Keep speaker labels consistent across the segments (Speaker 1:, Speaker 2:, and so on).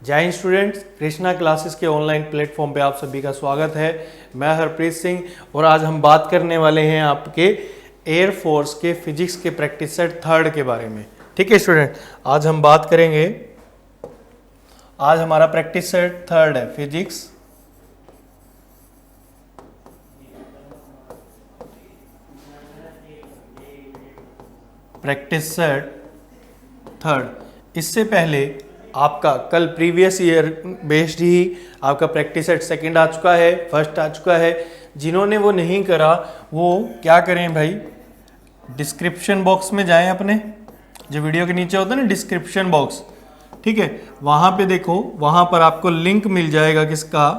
Speaker 1: जय Hind students, Krishna classes के online platform पे आप सभी का स्वागत है। मैं हरप्रीत सिंह और आज हम बात करने वाले हैं आपके एयरफोर्स के फिजिक्स के प्रैक्टिस सेट थर्ड के बारे में। ठीक है स्टूडेंट, आज हम बात करेंगे। आज हमारा प्रैक्टिस सेट थर्ड है फिजिक्स प्रैक्टिस सेट थर्ड। इससे पहले आपका कल प्रीवियस ईयर बेस्ड ही आपका प्रैक्टिस सेट सेकंड आ चुका है, फर्स्ट आ चुका है। जिन्होंने वो नहीं करा वो क्या करें भाई, डिस्क्रिप्शन बॉक्स में जाएं, अपने जो वीडियो के नीचे होता है ना डिस्क्रिप्शन बॉक्स, ठीक है, वहां पे देखो, वहां पर आपको लिंक मिल जाएगा किसका,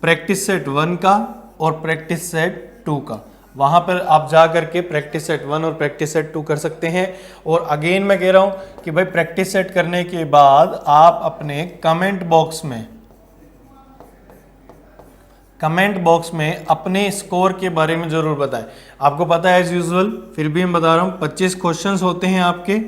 Speaker 1: प्रैक्टिस सेट 1 का और प्रैक्टिस सेट 2 का। वहां पर आप जा करके प्रैक्टिस सेट 1 और प्रैक्टिस सेट 2 कर सकते हैं। और अगेन मैं कह रहा हूं कि भाई प्रैक्टिस सेट करने के बाद आप अपने कमेंट बॉक्स में अपने स्कोर के बारे में जरूर बताएं। आपको पता है एज यूजुअल, फिर भी मैं बता रहा हूं 25 क्वेश्चंस होते हैं आपके।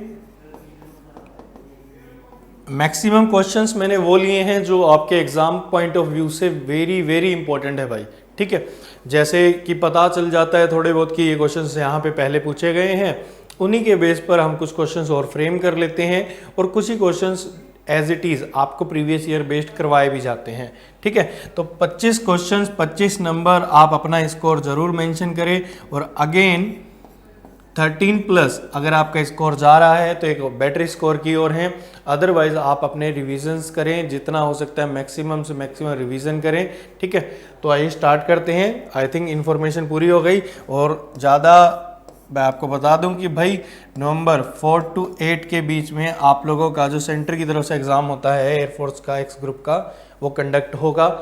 Speaker 1: मैक्सिमम क्वेश्चंस मैंने वो लिए हैं जो आपके एग्जाम पॉइंट ऑफ व्यू से वेरी वेरी इंपॉर्टेंट है भाई। ठीक है, जैसे कि पता चल जाता है थोड़े बहुत कि ये क्वेश्चंस यहाँ पे पहले पूछे गए हैं, उन्हीं के बेस पर हम कुछ क्वेश्चंस और फ्रेम कर लेते हैं और कुछ ही क्वेश्चंस एज इट इज आपको प्रीवियस ईयर बेस्ड करवाए भी जाते हैं। ठीक है, तो 25 क्वेश्चंस 25 नंबर, आप अपना स्कोर जरूर मेंशन करें। और अगेन 13+ अगर आपका स्कोर जा रहा है तो एक बेटर स्कोर की ओर है। अदरवाइज आप अपने रिविजन्स करें, जितना हो सकता है मैक्सिमम से मैक्सिमम रिवीजन करें। ठीक है, तो आइए स्टार्ट करते हैं। आई थिंक इन्फॉर्मेशन पूरी हो गई। और ज़्यादा मैं आपको बता दूं कि भाई नवंबर 4 to 8 के बीच में आप लोगों का जो सेंटर की तरफ से एग्ज़ाम होता है एयरफोर्स का एक्स ग्रुप का, वो कंडक्ट होगा।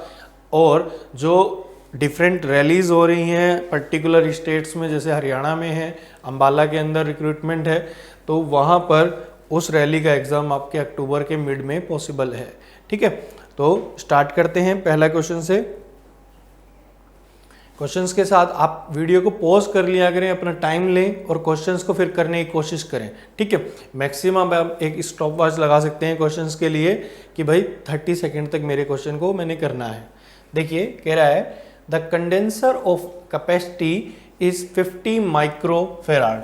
Speaker 1: और जो डिफरेंट रैलीज हो रही हैं पर्टिकुलर स्टेट्स में, जैसे हरियाणा में है, अंबाला के अंदर रिक्रूटमेंट है, तो वहाँ पर उस रैली का एग्ज़ाम आपके अक्टूबर के मिड में पॉसिबल है। ठीक है, तो स्टार्ट करते हैं पहला क्वेश्चन से। क्वेश्चंस के साथ आप वीडियो को पॉज कर लिया करें, अपना टाइम लें और क्वेश्चंस को फिर करने की कोशिश करें। ठीक है, मैक्सिमम आप एक स्टॉप वॉच लगा सकते हैं क्वेश्चंस के लिए कि भाई 30 सेकेंड तक मेरे क्वेश्चन को मैंने करना है। देखिए कह रहा है the condenser of capacity is 50 microfarad.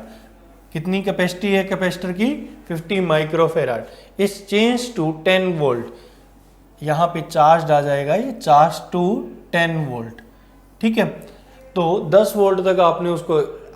Speaker 1: कितनी कैपेसिटी है कैपेसिटर की, 50 microfarad. Is change to 10 volt. यहाँ पे चार्ज आ जाएगा, ये चार्ज टू 10 वोल्ट। ठीक है, तो 10 वोल्ट तक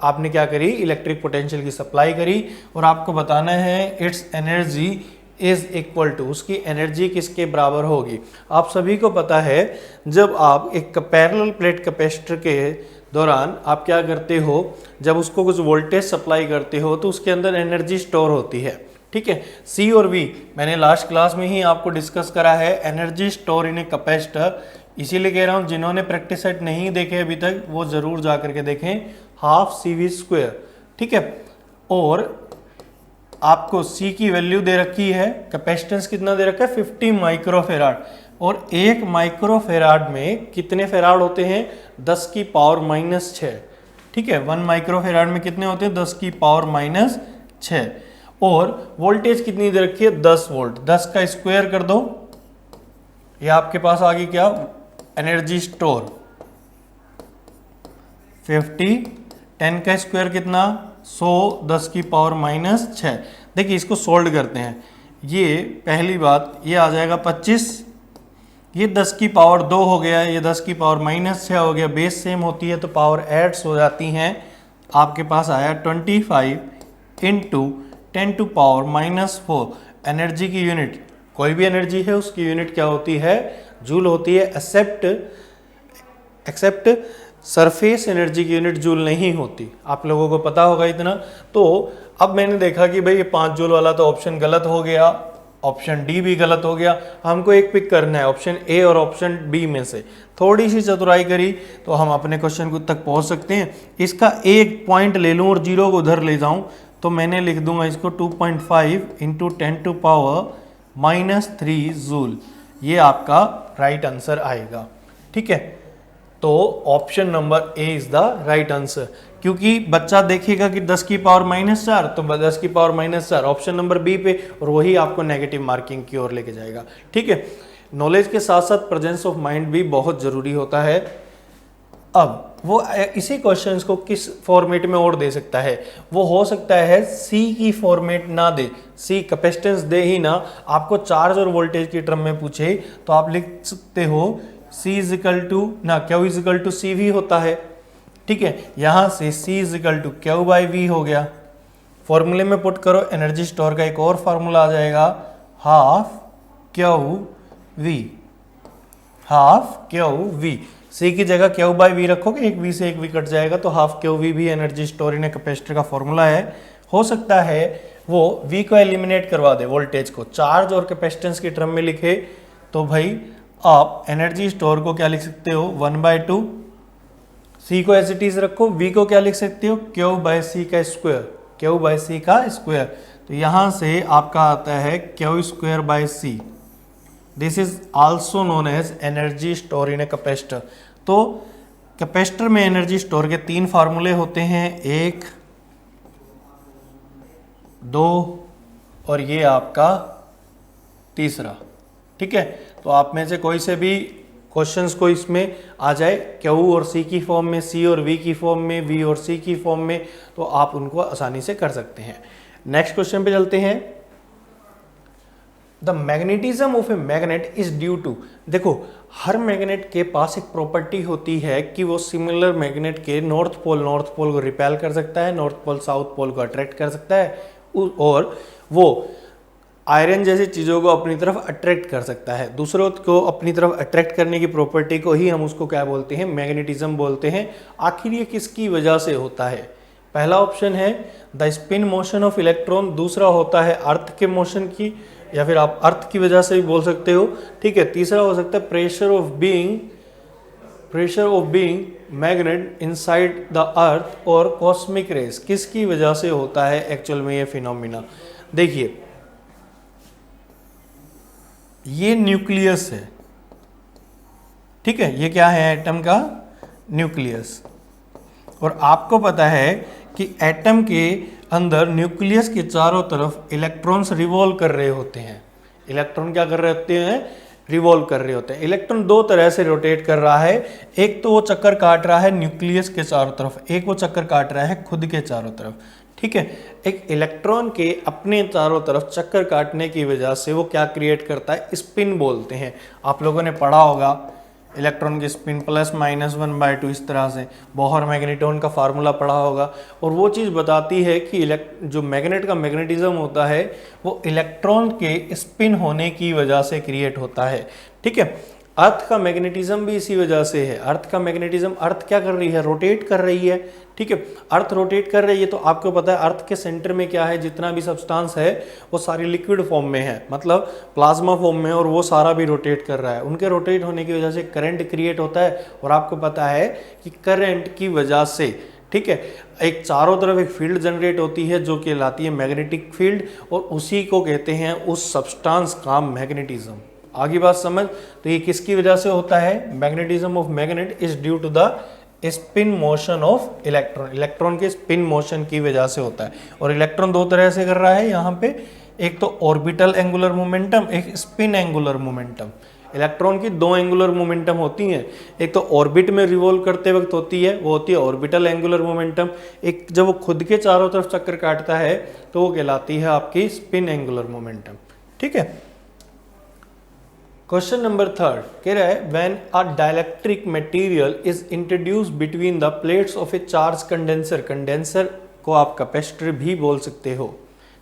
Speaker 1: आपने क्या करी, इलेक्ट्रिक पोटेंशियल की सप्लाई करी। और आपको बताना है it's energy is equal to, उसकी एनर्जी किसके बराबर होगी। आप सभी को पता है जब आप एक पैरेलल प्लेट कैपेसिटर के दौरान आप क्या करते हो, जब उसको कुछ वोल्टेज सप्लाई करते हो तो उसके अंदर एनर्जी स्टोर होती है। ठीक है, सी और वी मैंने लास्ट क्लास में ही आपको डिस्कस करा है, energy store in a capacitor. इसीलिए कह रहा हूँ जिन्होंने प्रैक्टिस सेट नहीं देखे अभी तक वो जरूर जा करके देखें, ½ CV²। ठीक है, और आपको C की वैल्यू दे रखी है, कैपेसिटेंस कितना दे रखा है, 50 माइक्रोफेराड। और 1 माइक्रोफेराड में कितने फेराड होते हैं, 10 की पावर -6। ठीक है, 1 माइक्रोफेराड में कितने होते हैं, 10 की पावर -6। और वोल्टेज कितनी दे रखी है, 10 वोल्ट। 10 का स्क्वायर कर दो, ये आपके पास आ गई क्या, एनर्जी स्टोर 50। 10 का स्क्वायर कितना, 100, 10 की पावर -6। देखिए इसको सोल्व करते हैं। ये पहली बात, ये आ जाएगा 25, ये 10 की पावर 2 हो गया, ये 10 की पावर -6 हो गया। बेस सेम होती है तो पावर एड्स हो जाती हैं। आपके पास आया 25 इंटू 10 टू पावर -4। एनर्जी की यूनिट, कोई भी एनर्जी है उसकी यूनिट क्या होती है, जूल होती है। एक्सेप्ट सरफेस एनर्जी की यूनिट जूल नहीं होती, आप लोगों को पता होगा इतना। तो अब मैंने देखा कि भाई ये 5 जूल वाला तो ऑप्शन गलत हो गया, ऑप्शन डी भी गलत हो गया। हमको एक पिक करना है ऑप्शन ए और ऑप्शन बी में से। थोड़ी सी चतुराई करी तो हम अपने क्वेश्चन को तक पहुंच सकते हैं। इसका एक पॉइंट ले लूं और 0 को उधर ले जाऊं तो मैंने लिख दूंगा इसको 2.5 इंटू 10 टू पावर -3 जूल। ये आपका राइट आंसर आएगा। ठीक है, तो option number A is the right answer, क्योंकि बच्चा देखेगा कि 10 की पावर -4 तो 10 की पावर -4 ऑप्शन नंबर बी पे, और वही आपको नेगेटिव मार्किंग की ओर लेके जाएगा। ठीक है, नॉलेज के साथ साथ प्रेजेंस ऑफ माइंड भी बहुत जरूरी होता है। अब वो इसी क्वेश्चंस को किस फॉर्मेट में और दे सकता है, वो हो सकता है सी की फॉर्मेट ना दे, सी कैपेसिटेंस दे ही ना, आपको चार्ज और वोल्टेज की टर्म में पूछे तो आप लिख सकते हो C इजिकल टू ना Q is equal to C V होता है। ठीक है, यहां से C is equal to Q by V हो गया, फॉर्मूले में पुट करो, एनर्जी स्टोर का एक और फार्मूला आ जाएगा, half Q V, half Q V. C की जगह क्यू बाई वी रखोगे, एक वी से एक वी कट जाएगा, तो हाफ क्यू वी भी एनर्जी स्टोर इन कैपेसिटर का फॉर्मूला है। हो सकता है वो वी को एलिमिनेट करवा दे, वोल्टेज को चार्ज और कैपेसिटेंस की टर्म में लिखे, तो भाई आप एनर्जी स्टोर को क्या लिख सकते हो 1/2, सी को एज इट इज रखो, वी को क्या लिख सकते हो क्यू बाई सी का स्क्वायर, क्यू बाई सी का स्क्वायर, तो यहां से आपका आता है Q square by C, this is also known as energy store in a capacitor. तो कैपेसिटर में एनर्जी स्टोर के 3 फार्मूले होते हैं, 1, 2 और ये आपका तीसरा। ठीक है, तो आप में से कोई से भी क्वेश्चंस को इसमें आ जाए क्यू और सी की फॉर्म में, सी और वी की फॉर्म में, वी और सी की फॉर्म में, तो आप उनको आसानी से कर सकते हैं। नेक्स्ट क्वेश्चन पे चलते हैं। The magnetism of a magnet is due to, देखो हर मैग्नेट के पास एक प्रॉपर्टी होती है कि वो सिमिलर मैग्नेट के नॉर्थ पोल को रिपेल कर सकता है, नॉर्थ पोल साउथ पोल को अट्रैक्ट कर सकता है, और वो आयरन जैसी चीज़ों को अपनी तरफ अट्रैक्ट कर सकता है। दूसरों को अपनी तरफ अट्रैक्ट करने की प्रॉपर्टी को ही हम उसको क्या बोलते हैं, मैग्नेटिज्म बोलते हैं। आखिर ये किसकी वजह से होता है? पहला ऑप्शन है the spin motion of electron, दूसरा होता है अर्थ के मोशन की, या फिर आप अर्थ की वजह से भी बोल सकते हो। ठीक है, तीसरा हो सकता है pressure of being magnet inside the earth, और कॉस्मिक रेज किसकी वजह से होता है एक्चुअल में ये फिनोमिना। देखिए ये न्यूक्लियस है, ठीक है, ये क्या है एटम का न्यूक्लियस, और आपको पता है कि एटम के अंदर न्यूक्लियस के चारों तरफ इलेक्ट्रॉन्स रिवॉल्व कर रहे होते हैं। इलेक्ट्रॉन क्या कर रहे होते हैं, रिवॉल्व कर रहे होते हैं। इलेक्ट्रॉन दो तरह से रोटेट कर रहा है, एक तो वो चक्कर काट रहा है न्यूक्लियस के चारों तरफ, एक वो चक्कर काट रहा है खुद के चारों तरफ। ठीक है, एक इलेक्ट्रॉन के अपने चारों तरफ चक्कर काटने की वजह से वो क्या क्रिएट करता है, स्पिन बोलते हैं। आप लोगों ने पढ़ा होगा इलेक्ट्रॉन की स्पिन +-1/2, इस तरह से बोहर मैग्नेटॉन का फार्मूला पढ़ा होगा, और वो चीज़ बताती है कि जो मैग्नेट का मैग्नेटिज्म होता है वो इलेक्ट्रॉन के स्पिन होने की वजह से क्रिएट होता है। ठीक है, अर्थ का मैग्नेटिज्म भी इसी वजह से है। अर्थ का मैग्नेटिज्म, अर्थ क्या कर रही है, रोटेट कर रही है। ठीक है, अर्थ रोटेट कर रही है, तो आपको पता है अर्थ के सेंटर में क्या है, जितना भी सब्सटेंस है वो सारी लिक्विड फॉर्म में है, मतलब प्लाज्मा फॉर्म में, और वो सारा भी रोटेट कर रहा है। उनके रोटेट होने की वजह से करंट क्रिएट होता है, और आपको पता है कि करंट की वजह से, ठीक है, एक चारों तरफ एक फील्ड जनरेट होती है जो कि लाती है मैग्नेटिक फील्ड, और उसी को कहते हैं उस सब्सटेंस का मैग्नेटिज्म। आगे बात समझ, तो ये किसकी वजह से होता है, magnetism of magnet is due to the spin motion of electron, electron के स्पिन मोशन की वजह से होता है। और इलेक्ट्रॉन दो तरह से कर रहा है यहाँ पे, एक तो ऑर्बिटल एंगुलर मोमेंटम, एक स्पिन एंगुलर मोमेंटम। इलेक्ट्रॉन की दो एंगुलर मोमेंटम होती हैं, एक तो ऑर्बिट में रिवॉल्व करते वक्त होती है, वो होती है ऑर्बिटल एंगुलर मोमेंटम, एक जब वो खुद के चारों तरफ चक्कर काटता है तो वो कहलाती है आपकी स्पिन एंगुलर मोमेंटम। ठीक है, क्वेश्चन नंबर 3 कह रहा है when a dielectric material is introduced between the plates of A charge condenser, condenser को आप कैपेसिटर भी बोल सकते हो।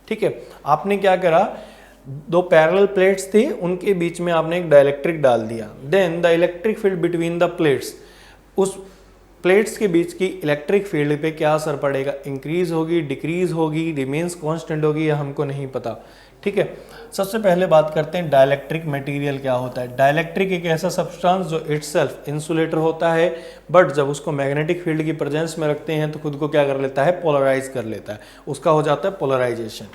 Speaker 1: ठीक है, आपने क्या करा, दो पैरेलल प्लेट्स थी, उनके बीच में आपने एक डाइलेक्ट्रिक डाल दिया, then the electric field between the plates, उस प्लेट्स के बीच की इलेक्ट्रिक फील्ड पे क्या असर पड़ेगा, इंक्रीज होगी, डिक्रीज होगी, रिमेन्स कांस्टेंट होगी, या हमको नहीं पता। ठीक है, सबसे पहले बात करते हैं डाइलेक्ट्रिक मटेरियल क्या होता है। डाइलेक्ट्रिक एक ऐसा सब्सटेंस जो इटसेल्फ इंसुलेटर होता है, बट जब उसको मैग्नेटिक फील्ड की प्रेजेंस में रखते हैं तो खुद को क्या कर लेता है, पोलराइज कर लेता है, उसका हो जाता है पोलराइजेशन।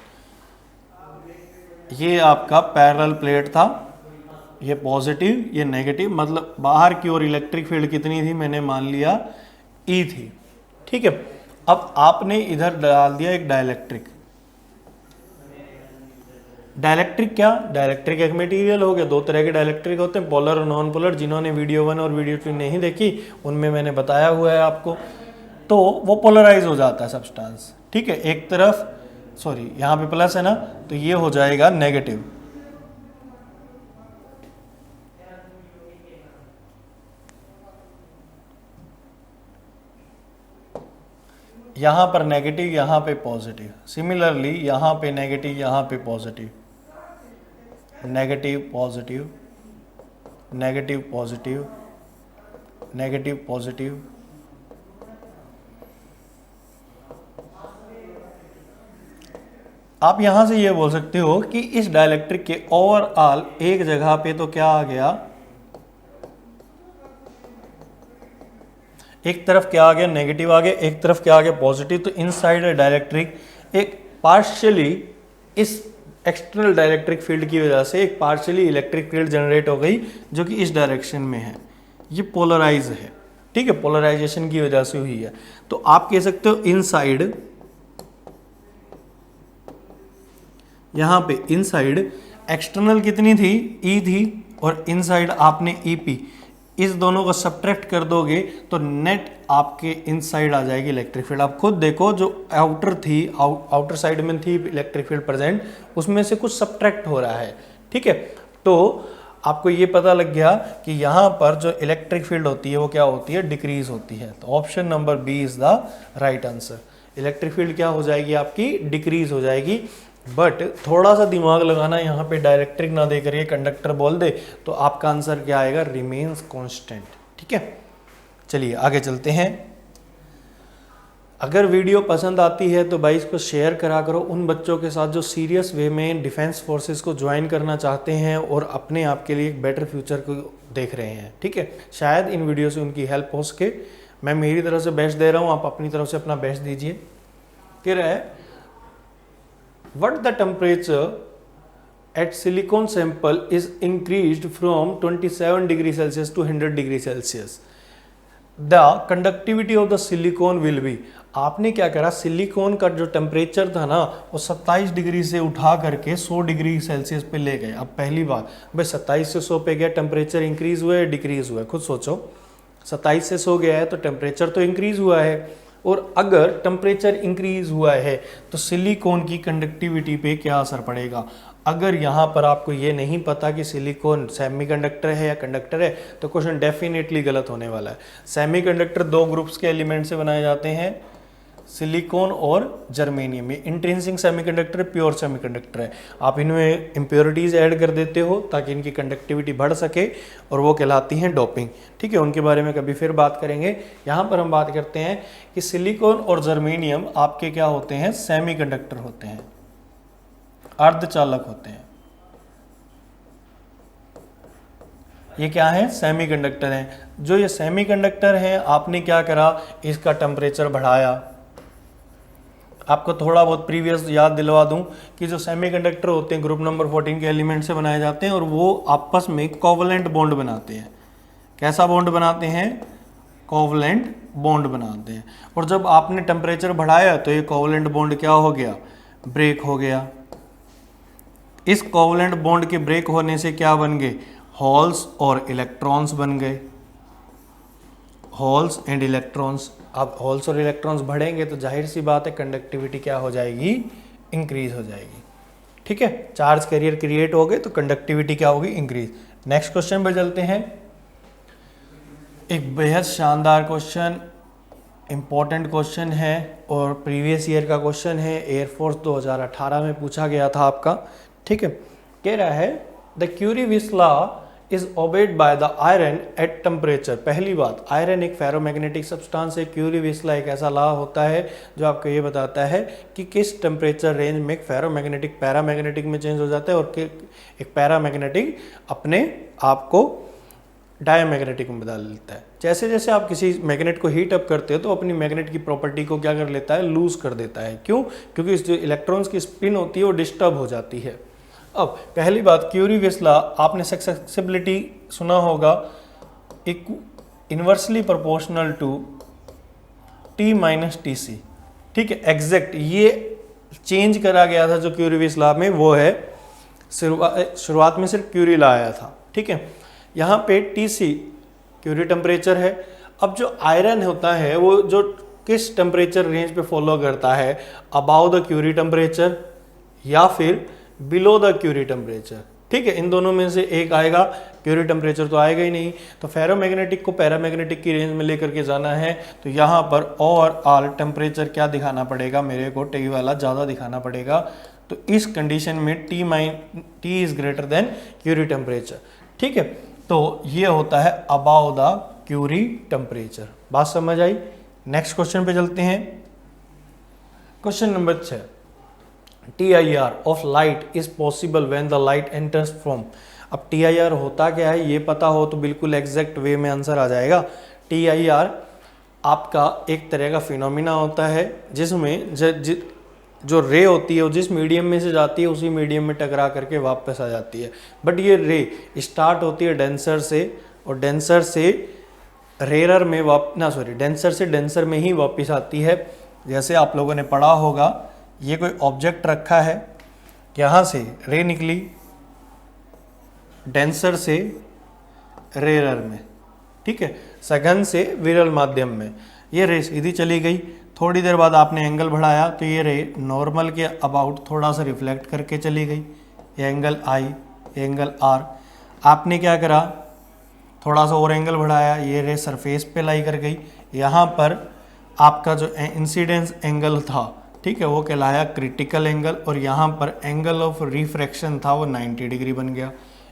Speaker 1: ये आपका पैरेलल प्लेट था, ये पॉजिटिव, ये नेगेटिव, मतलब बाहर की ओर इलेक्ट्रिक फील्ड कितनी थी, मैंने मान लिया ई थी। ठीक है, अब आपने इधर डाल दिया एक डाइलेक्ट्रिक। डाइलेक्ट्रिक क्या, डाइलेक्ट्रिक एक मटेरियल हो गया। दो तरह के डाइलेक्ट्रिक होते हैं, पोलर और नॉन पोलर। जिन्होंने वीडियो 1 और वीडियो 2 नहीं देखी उनमें मैंने बताया हुआ है आपको। तो वो पोलराइज हो जाता है सब्सटेंस। ठीक है, एक तरफ सॉरी यहाँ पे प्लस है ना, तो ये हो जाएगा नेगेटिव। यहाँ पर नेगेटिव, यहाँ पे पॉजिटिव। सिमिलरली यहाँ पे नेगेटिव, यहाँ पे positive, negative positive, negative positive, negative positive. आप यहां से ये बोल सकते हो कि इस डाइलेक्ट्रिक के ओवरऑल एक जगह पे तो क्या आ गया, एक तरफ क्या आ गया, नेगेटिव आ गया, एक तरफ क्या आ गया, पॉजिटिव। तो इनसाइड डाइलेक्ट्रिक एक पार्शियली इस एक्सटर्नल डाइलेक्ट्रिक फील्ड की वजह से एक पार्शियली इलेक्ट्रिक फील्ड जनरेट हो गई जो कि इस डायरेक्शन में है। ये पोलराइज है। ठीक है, पोलराइजेशन की वजह से हुई है। तो आप कह सकते हो इनसाइड, यहां पे इनसाइड एक्सटर्नल कितनी थी, ई थी, और इनसाइड आपने ईपी, इस दोनों को सब्ट्रैक्ट कर दोगे तो नेट आपके इनसाइड आ जाएगी इलेक्ट्रिक फील्ड। आप खुद देखो, जो आउटर थी, आउटर साइड में थी इलेक्ट्रिक फील्ड प्रेजेंट, उसमें से कुछ सब्ट्रैक्ट हो रहा है। ठीक है, तो आपको ये पता लग गया कि यहाँ पर जो इलेक्ट्रिक फील्ड होती है वो क्या होती है, डिक्रीज होती है। तो option number B is the right answer. Electric field क्या हो जाएगी आपकी, डिक्रीज हो जाएगी। बट थोड़ा सा दिमाग लगाना, यहाँ पे डाइलेक्ट्रिक ना दे करके कंडक्टर बोल दे तो आपका आंसर क्या आएगा, रिमेन्स कांस्टेंट। ठीक है, चलिए आगे चलते हैं। अगर वीडियो पसंद आती है तो भाई इसको शेयर करा करो उन बच्चों के साथ जो सीरियस वे में डिफेंस फोर्सेस को ज्वाइन करना चाहते हैं और अपने आप के लिए एक बेटर फ्यूचर को देख रहे हैं। ठीक है, शायद इन वीडियो से उनकी हेल्प हो सके। मैं मेरी तरफ से बेस्ट दे रहा हूँ, आप अपनी तरफ से अपना बेस्ट दीजिए। कह रहा है what the temperature at silicon sample is increased from 27 degree Celsius to 100 degree Celsius. The conductivity of the silicon will be। आपने क्या करा, सिलिकॉन का जो टेम्परेचर था ना वो 27 डिग्री से उठा करके 100 डिग्री सेल्सियस पे ले गए। अब पहली बात भाई 27 से 100 पे गया, टेम्परेचर इंक्रीज हुआ है डिक्रीज हुआ है, खुद सोचो। 27 से 100 गया है तो टेम्परेचर तो इंक्रीज हुआ है, और अगर टेम्परेचर इंक्रीज हुआ है तो सिलिकॉन की कंडक्टिविटी पे क्या असर पड़ेगा। अगर यहाँ पर आपको ये नहीं पता कि सिलिकॉन सेमीकंडक्टर है या कंडक्टर है तो क्वेश्चन डेफिनेटली गलत होने वाला है। सेमीकंडक्टर दो ग्रुप्स के एलिमेंट से बनाए जाते हैं, सिलिकॉन और जर्मेनियम। ये इंट्रिंसिक सेमीकंडक्टर, प्योर सेमीकंडक्टर है। आप इनमें इम्प्योरिटीज ऐड कर देते हो ताकि इनकी कंडक्टिविटी बढ़ सके और वो कहलाती हैं डोपिंग। ठीक है, उनके बारे में कभी फिर बात करेंगे। यहाँ पर हम बात करते हैं कि सिलिकॉन और जर्मेनियम आपके क्या होते हैं, सेमीकंडक्टर होते हैं, अर्धचालक होते हैं। ये क्या है, सेमीकंडक्टर हैं। जो ये सेमीकंडक्टर हैं आपने क्या करा, इसका टेम्परेचर बढ़ाया। आपको थोड़ा बहुत प्रीवियस याद दिलवा दूं कि जो सेमीकंडक्टर होते हैं ग्रुप नंबर 14 के एलिमेंट से बनाए जाते हैं और वो आपस में कोवलेंट बॉन्ड बनाते हैं। कैसा बॉन्ड बनाते हैं, कोवलेंट बॉन्ड बनाते हैं। और जब आपने टेम्परेचर बढ़ाया तो ये कोवलेंट बॉन्ड क्या हो गया, ब्रेक हो गया। इस कोवलेंट बॉन्ड के ब्रेक होने से क्या बन गए, होल्स और इलेक्ट्रॉन्स बन गए, होल्स एंड इलेक्ट्रॉन्स। अब होल्स और इलेक्ट्रॉन्स बढ़ेंगे तो जाहिर सी बात है कंडक्टिविटी क्या हो जाएगी, इंक्रीज हो जाएगी। ठीक है, चार्ज कैरियर क्रिएट हो गए तो कंडक्टिविटी क्या होगी, इंक्रीज। नेक्स्ट क्वेश्चन पे चलते हैं। एक बेहद शानदार क्वेश्चन, इंपॉर्टेंट क्वेश्चन है और प्रीवियस ईयर का क्वेश्चन है, एयरफोर्स 2018 में पूछा गया था आपका। ठीक है, कह रहा है the Curie Weiss law is obeyed by the iron at temperature. पहली बात, आयरन एक फेरोमैग्नेटिक सब्सटेंस है। क्यूरी-विस लॉ एक ऐसा लॉ होता है जो आपको ये बताता है कि किस टेम्परेचर रेंज में एक फेरोमैग्नेटिक पैरामैग्नेटिक में चेंज हो जाता है और एक पैरामैग्नेटिक अपने आप को डायमैग्नेटिक में बदल लेता है। जैसे जैसे आप किसी मैग्नेट को हीट अप करते हो तो अपनी मैग्नेट की प्रॉपर्टी को क्या कर लेता है, लूज कर देता है। क्यों, क्योंकि इस जो इलेक्ट्रॉन्स की स्पिन होती है वो डिस्टर्ब हो जाती है। अब पहली बात, क्यूरी-वेस लॉ, आपने सक्सेसिबिलिटी सुना होगा, inversely proportional to T minus T C. ठीक है, एग्जैक्ट ये चेंज करा गया था जो क्यूरी-वेस लॉ में, वो है शुरुआत में सिर्फ क्यूरी लॉ आया था। ठीक है, यहाँ पे टी सी क्यूरी टेम्परेचर है। अब जो आयरन होता है वो जो किस टेम्परेचर रेंज पे फॉलो करता है, अबाव द क्यूरी टेम्परेचर या फिर बिलो द क्यूरी टेम्परेचर। ठीक है, इन दोनों में से एक आएगा, क्यूरी टेम्परेचर तो आएगा ही नहीं। तो फेरोमैग्नेटिक को पैरामैग्नेटिक की रेंज में लेकर के जाना है, तो यहाँ पर ओवरऑल टेम्परेचर क्या दिखाना पड़ेगा मेरे को, टी वाला ज़्यादा दिखाना पड़ेगा। तो इस कंडीशन में T is greater than Curie temperature. ठीक है, तो ये होता है अबाव द क्यूरी टेम्परेचर। बात समझ आई? नेक्स्ट क्वेश्चन पे चलते हैं। Question number 6, TIR of light is possible when the light enters from. अब TIR होता क्या है ये पता हो तो बिल्कुल एग्जैक्ट वे में आंसर आ जाएगा। TIR आपका एक तरह का फिनोमिना होता है जिसमें जो रे होती है वो जिस मीडियम में से जाती है उसी मीडियम में टकरा करके वापस आ जाती है। बट ये रे स्टार्ट होती है डेंसर से, और डेंसर से रेरर में डेंसर से डेंसर में ही वापस आती है। जैसे आप लोगों ने पढ़ा होगा, ये कोई ऑब्जेक्ट रखा है, यहाँ से रे निकली डेंसर से रेरर में, ठीक है, सघन से विरल माध्यम में, ये रे सीधी चली गई। थोड़ी देर बाद आपने एंगल बढ़ाया तो ये रे नॉर्मल के अबाउट थोड़ा सा रिफ्लेक्ट करके चली गई, ये एंगल आई, एंगल आर। आपने क्या करा, थोड़ा सा और एंगल बढ़ाया, ये रे सरफेस पे लाई कर गई। यहाँ पर आपका जो इंसिडेंस एंगल था, ठीक है, वो कहलाया क्रिटिकल एंगल, और यहाँ पर एंगल ऑफ रिफ्रैक्शन था वो 90 डिग्री बन गया।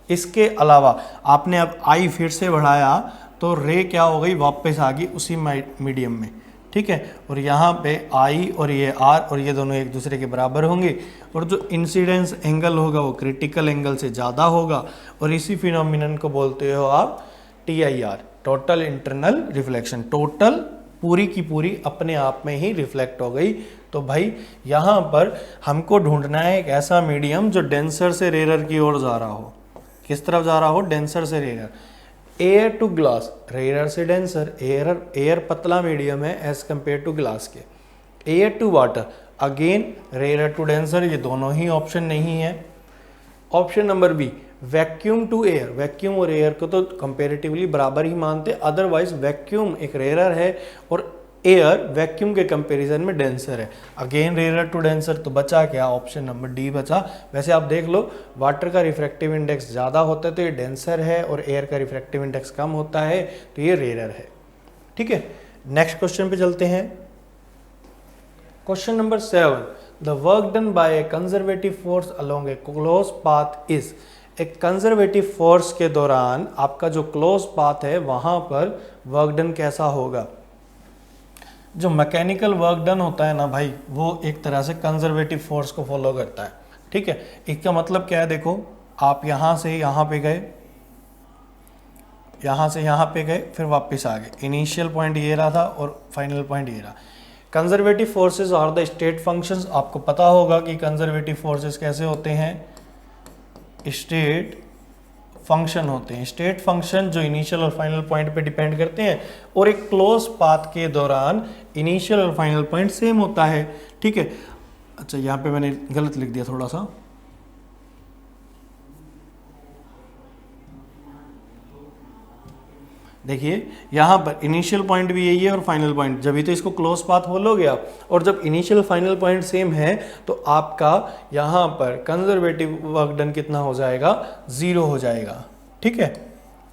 Speaker 1: इसके अलावा आपने अब आई फिर से बढ़ाया तो रे क्या हो गई, वापस आ गई उसी मीडियम में, ठीक है, और यहाँ पे आई और ये आर और ये दोनों एक दूसरे के बराबर होंगे, और जो इंसिडेंस एंगल होगा वो क्रिटिकल एंगल से ज़्यादा होगा, और इसी फिनोमिनन को बोलते हो आप TIR, total internal reflection. Total पूरी की पूरी अपने आप में ही रिफ्लेक्ट हो गई। तो भाई यहाँ पर हमको ढूंढना है एक ऐसा मीडियम जो डेंसर से रेरर की ओर जा रहा हो। किस तरफ जा रहा हो, डेंसर से rarer. Air to glass, rarer से डेंसर, एयर पतला मीडियम है एज कंपेयर टू ग्लास के। Air to water, again rarer to denser, ये दोनों ही ऑप्शन नहीं है। Option number B, vacuum to air, vacuum और एयर को तो कंपेरेटिवली बराबर ही मानते, अदरवाइज वैक्यूम एक रेरर है और एयर वैक्यूम के कंपैरिजन में डेंसर है। अगेन रेरर टू डेंसर, तो बचा क्या, ऑप्शन नंबर डी बचा। वैसे आप देख लो, वाटर का रिफ्रैक्टिव इंडेक्स ज़्यादा होता है तो ये डेंसर है, और एयर का रिफ्रैक्टिव इंडेक्स कम होता है तो ये रेरर है। ठीक है, नेक्स्ट क्वेश्चन पे चलते हैं। Question number 7, the work done by A conservative force along A close path is. एक कंजर्वेटिव फोर्स के दौरान आपका जो क्लोज पाथ है वहां पर वर्क डन कैसा होगा। जो मैकेनिकल वर्क डन होता है ना भाई, वो एक तरह से कंजर्वेटिव फोर्स को फॉलो करता है। ठीक है, इसका मतलब क्या है, देखो आप यहाँ से यहाँ पे गए, यहाँ से यहाँ पे गए, फिर वापस आ गए। इनिशियल पॉइंट ये रहा था और फाइनल पॉइंट ये रहा। Conservative forces are the state functions. आपको पता होगा कि कंजर्वेटिव फोर्सेस कैसे होते हैं, स्टेट फंक्शन होते हैं। स्टेट फंक्शन जो इनिशियल और फाइनल पॉइंट पे डिपेंड करते हैं, और एक क्लोज पाथ के दौरान इनिशियल और फाइनल पॉइंट सेम होता है। ठीक है, अच्छा यहाँ पे मैंने गलत लिख दिया थोड़ा सा, देखिए यहाँ पर इनिशियल पॉइंट भी यही है और फाइनल पॉइंट, जब भी तो इसको क्लोज पाथ बोलोगे आप। और जब इनिशियल फाइनल पॉइंट सेम है तो आपका यहाँ पर कंजर्वेटिव वर्क डन कितना हो जाएगा, 0 हो जाएगा। ठीक है,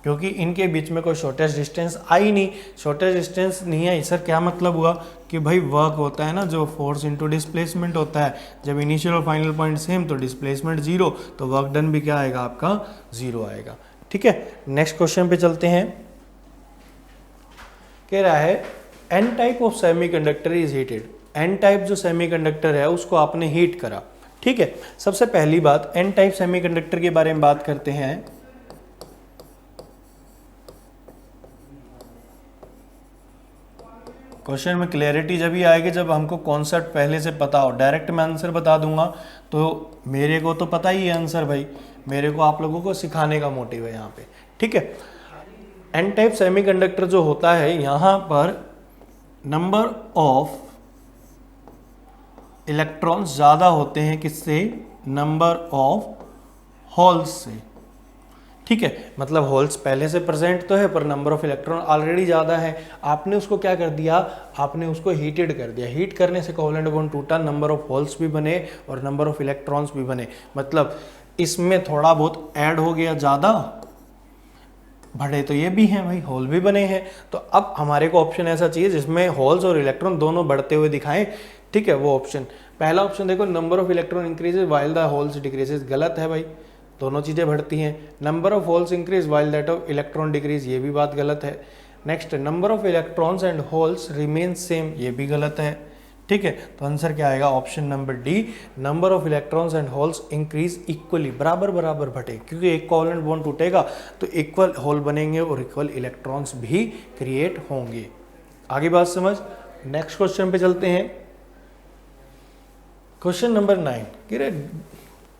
Speaker 1: क्योंकि इनके बीच में कोई शॉर्टेस्ट डिस्टेंस आई नहीं। शॉर्टेस्ट डिस्टेंस नहीं आई, सर क्या मतलब हुआ कि भाई वर्क होता है ना जो फोर्स इनटू डिस्प्लेसमेंट होता है, जब इनिशियल और फाइनल पॉइंट सेम तो डिस्प्लेसमेंट 0, तो वर्क डन भी क्या आएगा आपका, 0 आएगा। ठीक है, नेक्स्ट क्वेश्चन पे चलते हैं। कह रहा है N type of semiconductor is heated. N type जो सेमीकंडक्टर है उसको आपने हीट करा। ठीक है, सबसे पहली बात एन टाइप सेमीकंडक्टर के बारे में बात करते हैं। क्वेश्चन में क्लैरिटी जब ही आएगी जब हमको कॉन्सेप्ट पहले से पता हो। डायरेक्ट मैं आंसर बता दूंगा तो मेरे को तो पता ही है आंसर भाई, मेरे को आप लोगों को सिखाने का मोटिव है यहाँ पे, ठीक है। एन टाइप सेमीकंडक्टर जो होता है, यहाँ पर नंबर ऑफ इलेक्ट्रॉन्स ज़्यादा होते हैं किससे, नंबर ऑफ होल्स से, ठीक है। मतलब होल्स पहले से प्रेजेंट तो है पर नंबर ऑफ इलेक्ट्रॉन ऑलरेडी ज़्यादा है। आपने उसको क्या कर दिया, आपने उसको हीटेड कर दिया। हीट करने से कोवेलेंट बॉन्ड टूटा, नंबर ऑफ होल्स भी बने और नंबर ऑफ इलेक्ट्रॉन्स भी बने। मतलब इसमें थोड़ा बहुत ऐड हो गया, ज़्यादा बढ़े तो ये भी हैं भाई, होल भी बने हैं। तो अब हमारे को ऑप्शन ऐसा चाहिए जिसमें होल्स और इलेक्ट्रॉन दोनों बढ़ते हुए दिखाएं, ठीक है। वो ऑप्शन, पहला ऑप्शन देखो, number of electron increases while the holes decreases, गलत है भाई, दोनों चीज़ें बढ़ती हैं। Number of holes increase while that of electron decrease, ये भी बात गलत है। Next, number of electrons and holes remain same, ये भी गलत है, ठीक है। तो आंसर क्या आएगा, option number D, number of electrons and holes increase equally, बराबर बराबर बढ़े, क्योंकि एक कोवेलेंट बॉन्ड टूटेगा तो इक्वल होल बनेंगे और इक्वल इलेक्ट्रॉन्स भी क्रिएट होंगे। आगे बात समझ। नेक्स्ट क्वेश्चन पे चलते हैं। क्वेश्चन नंबर 9, कह रहे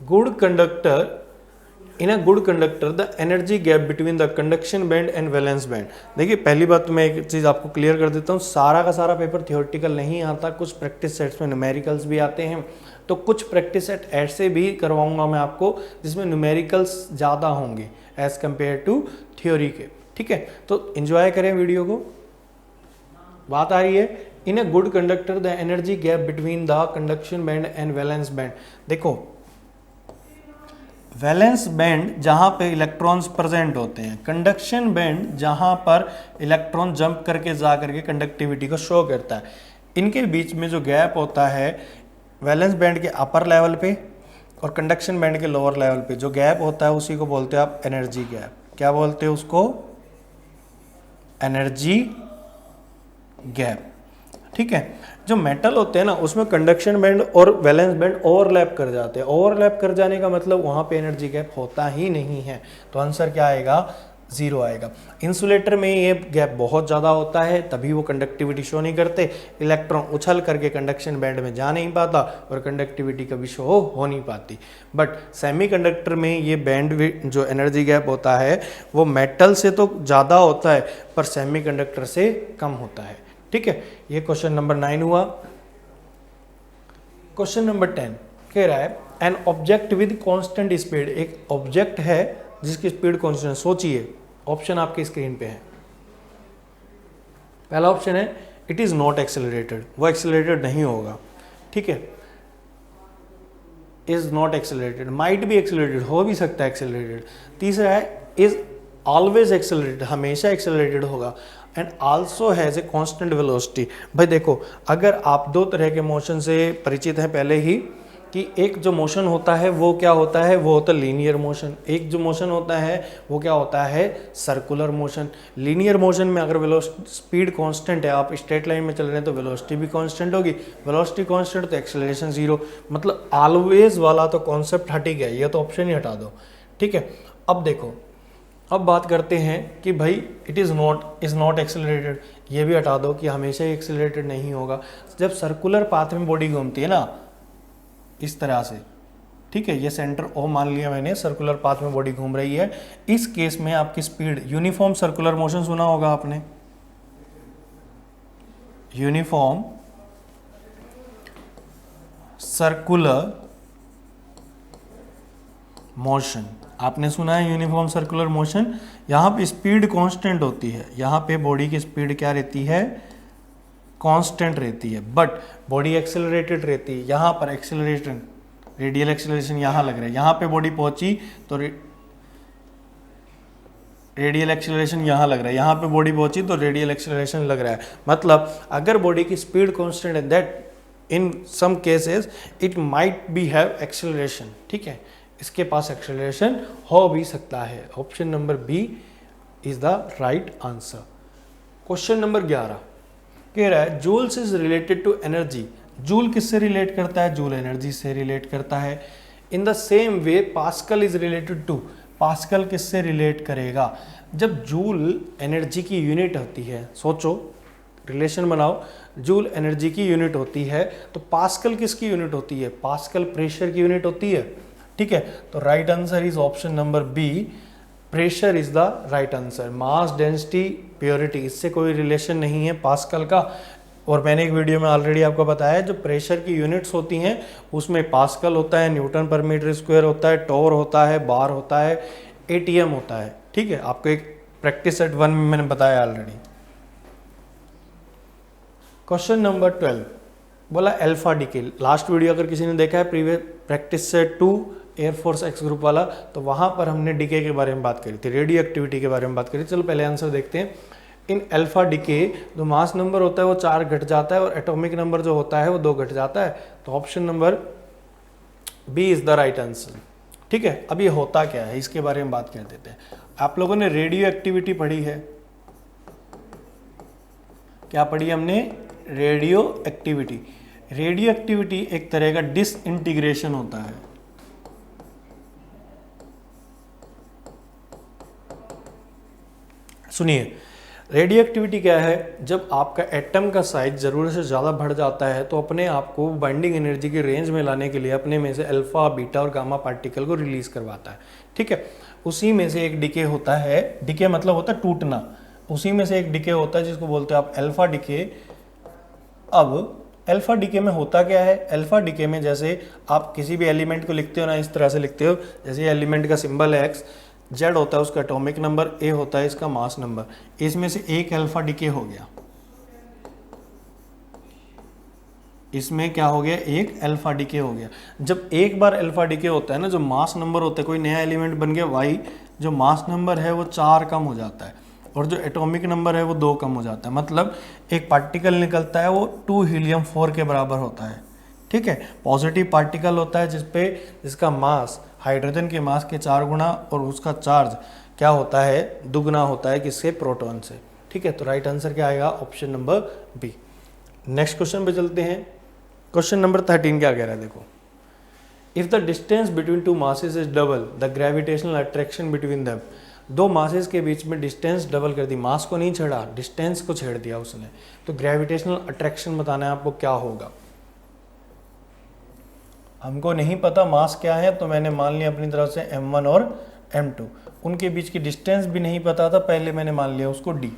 Speaker 1: good conductor, in a good conductor the energy gap between the conduction band and valence band. देखिए पहली बात तो मैं एक चीज़ आपको क्लियर कर देता हूँ, सारा का सारा पेपर थियोरेटिकल नहीं आता, कुछ प्रैक्टिस सेट्स में न्यूमेरिकल्स भी आते हैं। तो कुछ प्रैक्टिस सेट ऐसे भी करवाऊंगा मैं आपको जिसमें न्यूमेरिकल्स ज़्यादा होंगे एज कम्पेयर टू थ्योरी के, ठीक है। तो एंजॉय करें वीडियो को। बात आ रही है, in a good conductor the energy gap between the conduction band and valence band. देखो वैलेंस बैंड जहाँ पे इलेक्ट्रॉन्स प्रेजेंट होते हैं, कंडक्शन बैंड जहाँ पर इलेक्ट्रॉन जंप करके जा करके कंडक्टिविटी को शो करता है, इनके बीच में जो गैप होता है वैलेंस बैंड के अपर लेवल पे और कंडक्शन बैंड के लोअर लेवल पे जो गैप होता है उसी को बोलते हैं आप एनर्जी गैप। क्या बोलते हैं उसको, एनर्जी गैप, ठीक है। जो मेटल होते हैं ना उसमें कंडक्शन बैंड और वैलेंस बैंड ओवरलैप कर जाते हैं। ओवरलैप कर जाने का मतलब वहां पे एनर्जी गैप होता ही नहीं है। तो आंसर क्या आएगा, 0 आएगा। इंसुलेटर में ये गैप बहुत ज़्यादा होता है, तभी वो कंडक्टिविटी शो नहीं करते। इलेक्ट्रॉन उछल करके कंडक्शन बैंड में जा नहीं पाता और कंडक्टिविटी कभी शो हो नहीं पाती। बट सेमीकंडक्टर में ये बैंड जो एनर्जी गैप होता है वो मेटल से तो ज़्यादा होता है पर सेमीकंडक्टर से कम होता है, ठीक है। ये क्वेश्चन नंबर 9 हुआ। क्वेश्चन नंबर 10 कह रहा है an object with constant speed, एक ऑब्जेक्ट है जिसकी स्पीड कांस्टेंट। सोचिए ऑप्शन आपकी स्क्रीन पे है। पहला ऑप्शन है इट इज नॉट एक्सेलरेटेड, वो एक्सेलरेटेड नहीं होगा, ठीक है। Is not accelerated, might be accelerated, हो भी सकता है एक्सेलरेटेड। तीसरा है इज ऑलवेज एक्सेलरेटेड, हमेशा एक्सेलरेटेड होगा। And also has a constant velocity. भाई देखो अगर आप दो तरह के मोशन से परिचित हैं पहले ही, कि एक जो मोशन होता है वो क्या होता है, वो होता है लीनियर मोशन। एक जो मोशन होता है वो क्या होता है, सर्कुलर मोशन। लीनियर मोशन में अगर वेलोसिटी स्पीड कांस्टेंट है, आप स्ट्रेट लाइन में चल रहे हैं तो वेलोसिटी भी कांस्टेंट होगी। वेलोसिटी कांस्टेंट तो एक्सेलरेशन 0, मतलब ऑलवेज वाला तो कॉन्सेप्ट हट ही गया, ये तो ऑप्शन ही हटा दो, ठीक है। अब देखो अब बात करते हैं कि भाई इट इज़ नॉट एक्सेलरेटेड, ये भी हटा दो कि हमेशा ही एक्सेलरेटेड नहीं होगा। जब सर्कुलर पाथ में बॉडी घूमती है ना इस तरह से, ठीक है, ये सेंटर ओ मान लिया मैंने, सर्कुलर पाथ में बॉडी घूम रही है, इस केस में आपकी स्पीड, यूनिफॉर्म सर्कुलर मोशन सुना होगा आपने, यूनिफॉर्म सर्कुलर मोशन आपने सुना है, यूनिफॉर्म सर्कुलर मोशन। यहाँ पे स्पीड कांस्टेंट होती है, यहाँ पे बॉडी की स्पीड क्या रहती है, कांस्टेंट रहती है, बट बॉडी एक्सेलरेटेड रहती है। यहाँ पर एक्सेलरेशन, रेडियल एक्सेलरेशन यहाँ लग रहा है, यहाँ पे बॉडी पहुंची तो रेडियल एक्सेलरेशन यहाँ लग रहा है, यहाँ पे बॉडी पहुंची तो रेडियल एक्सेलरेशन लग रहा है। मतलब अगर बॉडी की स्पीड कांस्टेंट है that in some cases it might be have acceleration, ठीक है, इसके पास एक्सेलरेशन हो भी सकता है। Option number B is the right answer. Question number 11 कह रहा है joules is related to energy. Joule किससे रिलेट करता है, जूल एनर्जी से रिलेट करता है। In the same way pascal is related to, pascal किससे रिलेट करेगा। जब जूल एनर्जी की यूनिट होती है, सोचो रिलेशन बनाओ। जूल एनर्जी की यूनिट होती है, तो पास्कल किसकी यूनिट होती है? पास्कल प्रेशर की यूनिट होती है। ठीक है, तो right answer is option number B, pressure is the right answer. Mass density purity, इससे कोई रिलेशन नहीं है पास्कल का। और मैंने एक वीडियो में ऑलरेडी आपको बताया, जो प्रेशर की यूनिट्स होती हैं उसमें पास्कल होता है, न्यूटन पर मीटर स्क्वायर होता है, टोर होता है, बार होता है, एटीएम होता है। ठीक है, आपको एक प्रैक्टिस सेट 1 में मैंने बताया ऑलरेडी। क्वेश्चन नंबर 12 बोला अल्फा डिके। लास्ट वीडियो अगर किसी ने देखा है previous practice set 2 air force x group वाला, तो वहां पर हमने डिके के बारे में बात करी थी, रेडियो एक्टिविटी के बारे में बात करी। चलो पहले आंसर देखते हैं। इन अल्फा डिके जो मास नंबर होता है वो 4 घट जाता है और एटॉमिक नंबर जो होता है वो 2 घट जाता है। तो option number B is the right answer. ठीक है, अब ये होता क्या है इसके बारे में बात कर देते हैं। आप लोगों ने रेडियो एक्टिविटी पढ़ी है, क्या पढ़ी हमने? Radio activity. रेडियो एक्टिविटी एक तरह का डिसइंटीग्रेशन होता है। सुनिए, रेडियो एक्टिविटी क्या है? जब आपका एटम का साइज ज़रूरत से ज़्यादा बढ़ जाता है तो अपने आप को बाइंडिंग एनर्जी की रेंज में लाने के लिए अपने में से अल्फा, बीटा और गामा पार्टिकल को रिलीज करवाता है। ठीक है, उसी में से एक डिके होता है, डिके मतलब होता है टूटना, उसी में से एक डिके होता है जिसको बोलते हैं आप अल्फा डिके। अब अल्फा डिके में होता क्या है? अल्फा डिके में जैसे आप किसी भी एलिमेंट को लिखते हो ना, इस तरह से लिखते हो, जैसे एलिमेंट का सिंबल है एक्स, जेड होता है उसका एटॉमिक नंबर, ए होता है इसका मास नंबर, इसमें से एक अल्फा डिके हो गया, इसमें क्या हो गया? एक अल्फा डिके हो गया। जब एक बार अल्फा डिके होता है ना, जो मास नंबर होता है, कोई नया एलिमेंट बन गया वाई, जो मास नंबर है वो 4 कम हो जाता है और जो एटॉमिक नंबर है वो 2 कम हो जाता है। मतलब एक पार्टिकल निकलता है वो 2 हीलियम 4 के बराबर होता है। ठीक है, पॉजिटिव पार्टिकल होता है जिसका मास हाइड्रोजन के मास के 4 गुना और उसका चार्ज क्या होता है? दुगना होता है किससे? प्रोटॉन से। ठीक है, तो राइट आंसर क्या आएगा? Option number B. Next question पे चलते हैं। क्वेश्चन नंबर 13 क्या कह रहा है देखो। If the distance between two masses is double the gravitational attraction between them. दो मासेस के बीच में डिस्टेंस डबल कर दी, मास को नहीं छेड़ा, डिस्टेंस को छेड़ दिया उसने, तो ग्रेविटेशनल अट्रैक्शन बताना है आपको क्या होगा। हमको नहीं पता मास क्या है, तो मैंने मान लिया अपनी तरफ से m1 और m2। उनके बीच की डिस्टेंस भी नहीं पता था, पहले मैंने मान लिया उसको d।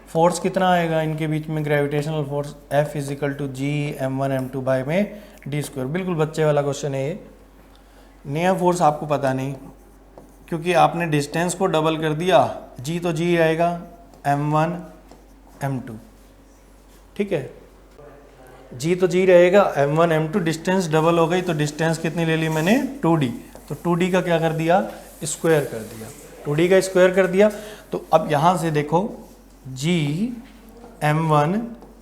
Speaker 1: फोर्स कितना आएगा इनके बीच में? Gravitational force F is equal to G m1 m2 by में d स्क्वायर। बिल्कुल बच्चे वाला क्वेश्चन है ये, नया फोर्स आपको पता नहीं, क्योंकि आपने डिस्टेंस को डबल कर दिया, g तो g आएगा m1 m2। ठीक है, जी तो जी रहेगा, m1 m2, डिस्टेंस डबल हो गई तो डिस्टेंस कितनी ले ली मैंने? 2d। तो 2d का क्या कर दिया? स्क्वायर कर दिया, 2d का स्क्वायर कर दिया। तो अब यहाँ से देखो g m1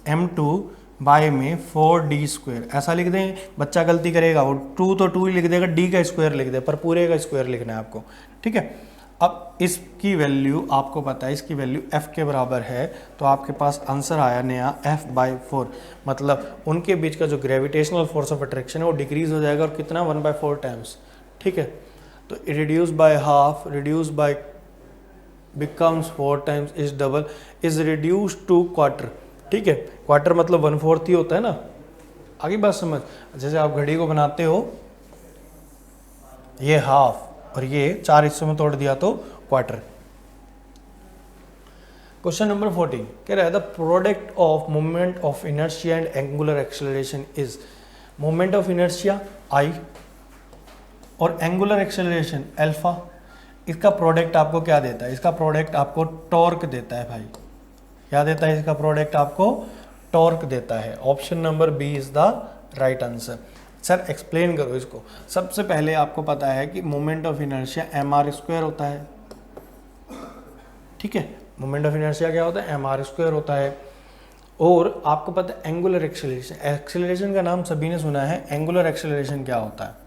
Speaker 1: m2 बाय में 4d स्क्वायर, ऐसा लिख दें। बच्चा गलती करेगा, वो 2 तो 2 ही लिख देगा, d का स्क्वायर लिख दे, पर पूरे का स्क्वायर लिखना है आपको। ठीक है, अब इसकी वैल्यू आपको पता है, इसकी वैल्यू f के बराबर है, तो आपके पास आंसर आया नया f/4। मतलब उनके बीच का जो ग्रेविटेशनल फोर्स ऑफ अट्रैक्शन है वो डिक्रीज हो जाएगा, और कितना? 1/4 टाइम्स। ठीक है, तो reduce by half, reduce by becomes 4 times, is double, is reduce to quarter. ठीक है, क्वार्टर मतलब 1/4 ही होता है ना। आगे बात समझ, जैसे आप घड़ी को बनाते हो, ये हाफ और ये 4 हिस्सों में तोड़ दिया तो क्वार्टर। क्वेश्चन नंबर 14 कह रहा है the product of moment of inertia and angular acceleration is. Moment of inertia I और एंगुलर एक्सेलरेशन अल्फा, इसका प्रोडक्ट आपको क्या देता है? इसका प्रोडक्ट आपको टॉर्क देता है भाई। क्या देता है? इसका प्रोडक्ट आपको टॉर्क देता है। Option number B is the right answer. Sir explain करो इसको। सबसे पहले आपको पता है कि मोमेंट ऑफ इनर्शिया mr² होता है। ठीक है, मोमेंट ऑफ इनर्शिया क्या होता है? mr² होता है। और आपको पता है एंगुलर एक्सेलरेशन, एक्सेलरेशन का नाम सभी ने सुना है, एंगुलर एक्सेलरेशन क्या होता है?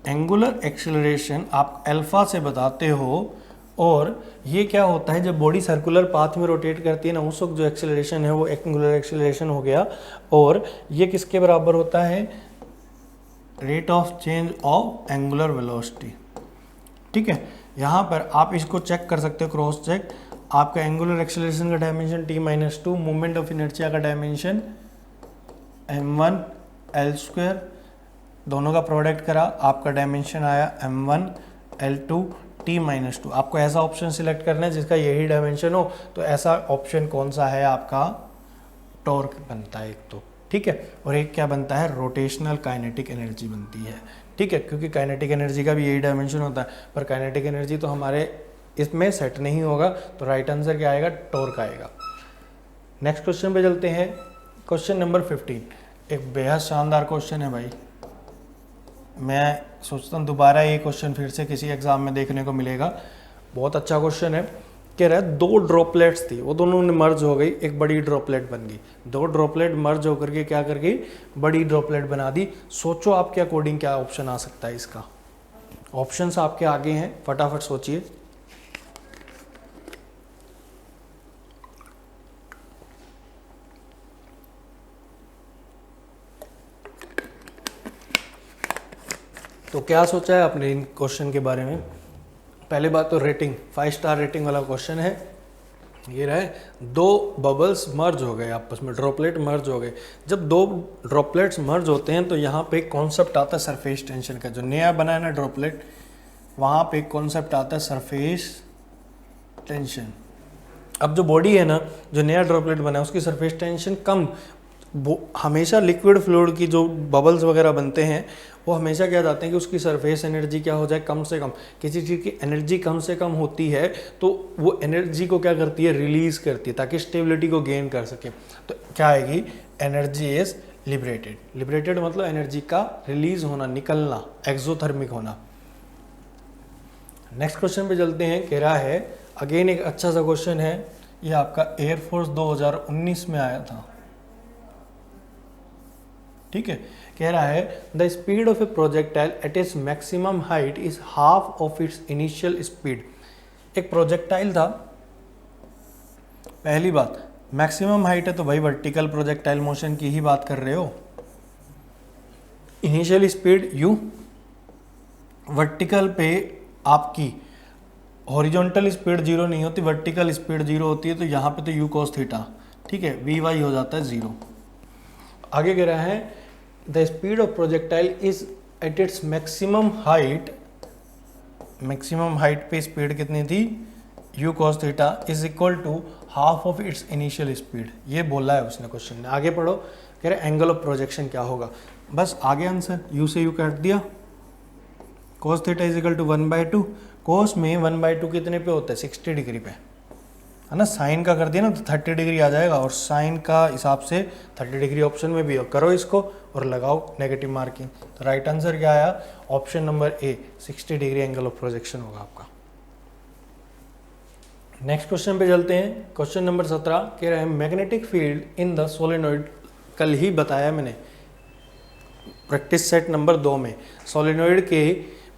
Speaker 1: एंगुलर एक्सेलरेशन आप अल्फा से बताते हो, और ये क्या होता है? जब बॉडी सर्कुलर पाथ में रोटेट करती है ना, उस वक्त जो एक्सेलरेशन है वो एंगुलर एक्सेलरेशन हो गया। और ये किसके बराबर होता है? Rate of change of angular velocity. ठीक है, यहाँ पर आप इसको चेक कर सकते हो, क्रॉस चेक। आपका एंगुलर एक्सेलरेशन का dimension t-2, moment of inertia का डायमेंशन m1 l², दोनों का प्रोडक्ट करा, आपका डायमेंशन आया m1 l2 t-2। आपको ऐसा ऑप्शन सिलेक्ट करना है जिसका यही डायमेंशन हो, तो ऐसा ऑप्शन कौन सा है आपका, टॉर्क बनता है एक तो, ठीक है, और एक क्या बनता है, रोटेशनल काइनेटिक एनर्जी बनती है। ठीक है, क्योंकि काइनेटिक एनर्जी का भी यही डायमेंशन होता है, पर काइनेटिक एनर्जी तो हमारे इसमें सेट नहीं होगा, तो राइट आंसर क्या आएगा, टॉर्क आएगा। नेक्स्ट क्वेश्चन पे चलते हैं, क्वेश्चन नंबर 15। एक बेहद शानदार क्वेश्चन है भाई, मैं सोचता हूँ दोबारा ये क्वेश्चन फिर से किसी एग्जाम में देखने को मिलेगा। बहुत अच्छा क्वेश्चन है। कह रहा है 2 ड्रॉपलेट्स थी, वो दोनों ने मर्ज हो गई, एक बड़ी ड्रॉपलेट बन गई। 2 ड्रॉपलेट मर्ज होकर के क्या कर गई, बड़ी ड्रॉपलेट बना दी। सोचो आपके अकॉर्डिंग क्या ऑप्शन आ सकता है इसका। ऑप्शंस आपके आगे हैं, फटाफट सोचिए। तो क्या सोचा है आपने इन क्वेश्चन के बारे में। पहले बात तो रेटिंग, 5 स्टार रेटिंग वाला क्वेश्चन है। ये रहे 2 बबल्स मर्ज हो गए आपस में, ड्रॉपलेट मर्ज हो गए। जब 2 ड्रॉपलेट्स मर्ज होते हैं तो यहाँ पे एक कॉन्सेप्ट आता है सरफेस टेंशन का। जो नया बना है ना ड्रॉपलेट, वहाँ पे एक कॉन्सेप्ट आता है सरफेस टेंशन। अब जो बॉडी है ना, जो नया ड्रॉपलेट बना है, उसकी सरफेस टेंशन कम, वो हमेशा लिक्विड फ्लूइड की जो बबल्स वगैरह बनते हैं वो हमेशा क्या जाते हैं कि उसकी सरफेस एनर्जी क्या हो जाए, कम से कम। किसी चीज़ की एनर्जी कम से कम होती है तो वो एनर्जी को क्या करती है, रिलीज करती है, ताकि स्टेबिलिटी को गेन कर सके। तो क्या आएगी, एनर्जी इज लिबरेटेड। लिबरेटेड मतलब एनर्जी का रिलीज होना, निकलना, एक्सोथर्मिक होना। नेक्स्ट क्वेश्चन पे चलते हैं। कह रहा है, अगेन एक अच्छा सा क्वेश्चन है, ये आपका एयरफोर्स 2019 में आया था। ठीक है, कह रहा है the speed of A projectile eight its maximum height is half of its initial speed. एक प्रोजेक्टाइल था, पहली बात मैक्सिमम हाइट है तो भाई वर्टिकल प्रोजेक्टाइल मोशन की ही बात कर रहे हो। इनिशियल स्पीड u, वर्टिकल पे आपकी हॉरिजॉन्टल स्पीड 0 नहीं होती, वर्टिकल स्पीड 0 होती है, तो यहाँ पे तो u cos थीटा, ठीक है, vy हो जाता है 0। आगे कह रहा है the speed of projectile is at its maximum height, maximum height पे स्पीड कितनी थी, u cos theta is equal to half of its initial speed. ये बोला है उसने क्वेश्चन में। आगे पढ़ो, कह रहे एंगल ऑफ प्रोजेक्शन क्या होगा, बस आगे आंसर, u से u काट दिया, cos theta is equal to 1/2। cos में 1/2 कितने पे होता है, 60 डिग्री पे, है ना। साइन का कर दिया ना तो 30 डिग्री आ जाएगा, और साइन का हिसाब से 30 डिग्री ऑप्शन में भी हो। करो इसको और लगाओ नेगेटिव मार्किंग। तो राइट आंसर क्या आया, option number A, 60 degree angle of projection होगा आपका। नेक्स्ट क्वेश्चन पे चलते हैं। क्वेश्चन नंबर 17 कह रहा है magnetic field in the solenoid, कल ही बताया मैंने प्रैक्टिस सेट नंबर 2 में, सोलेनोइड के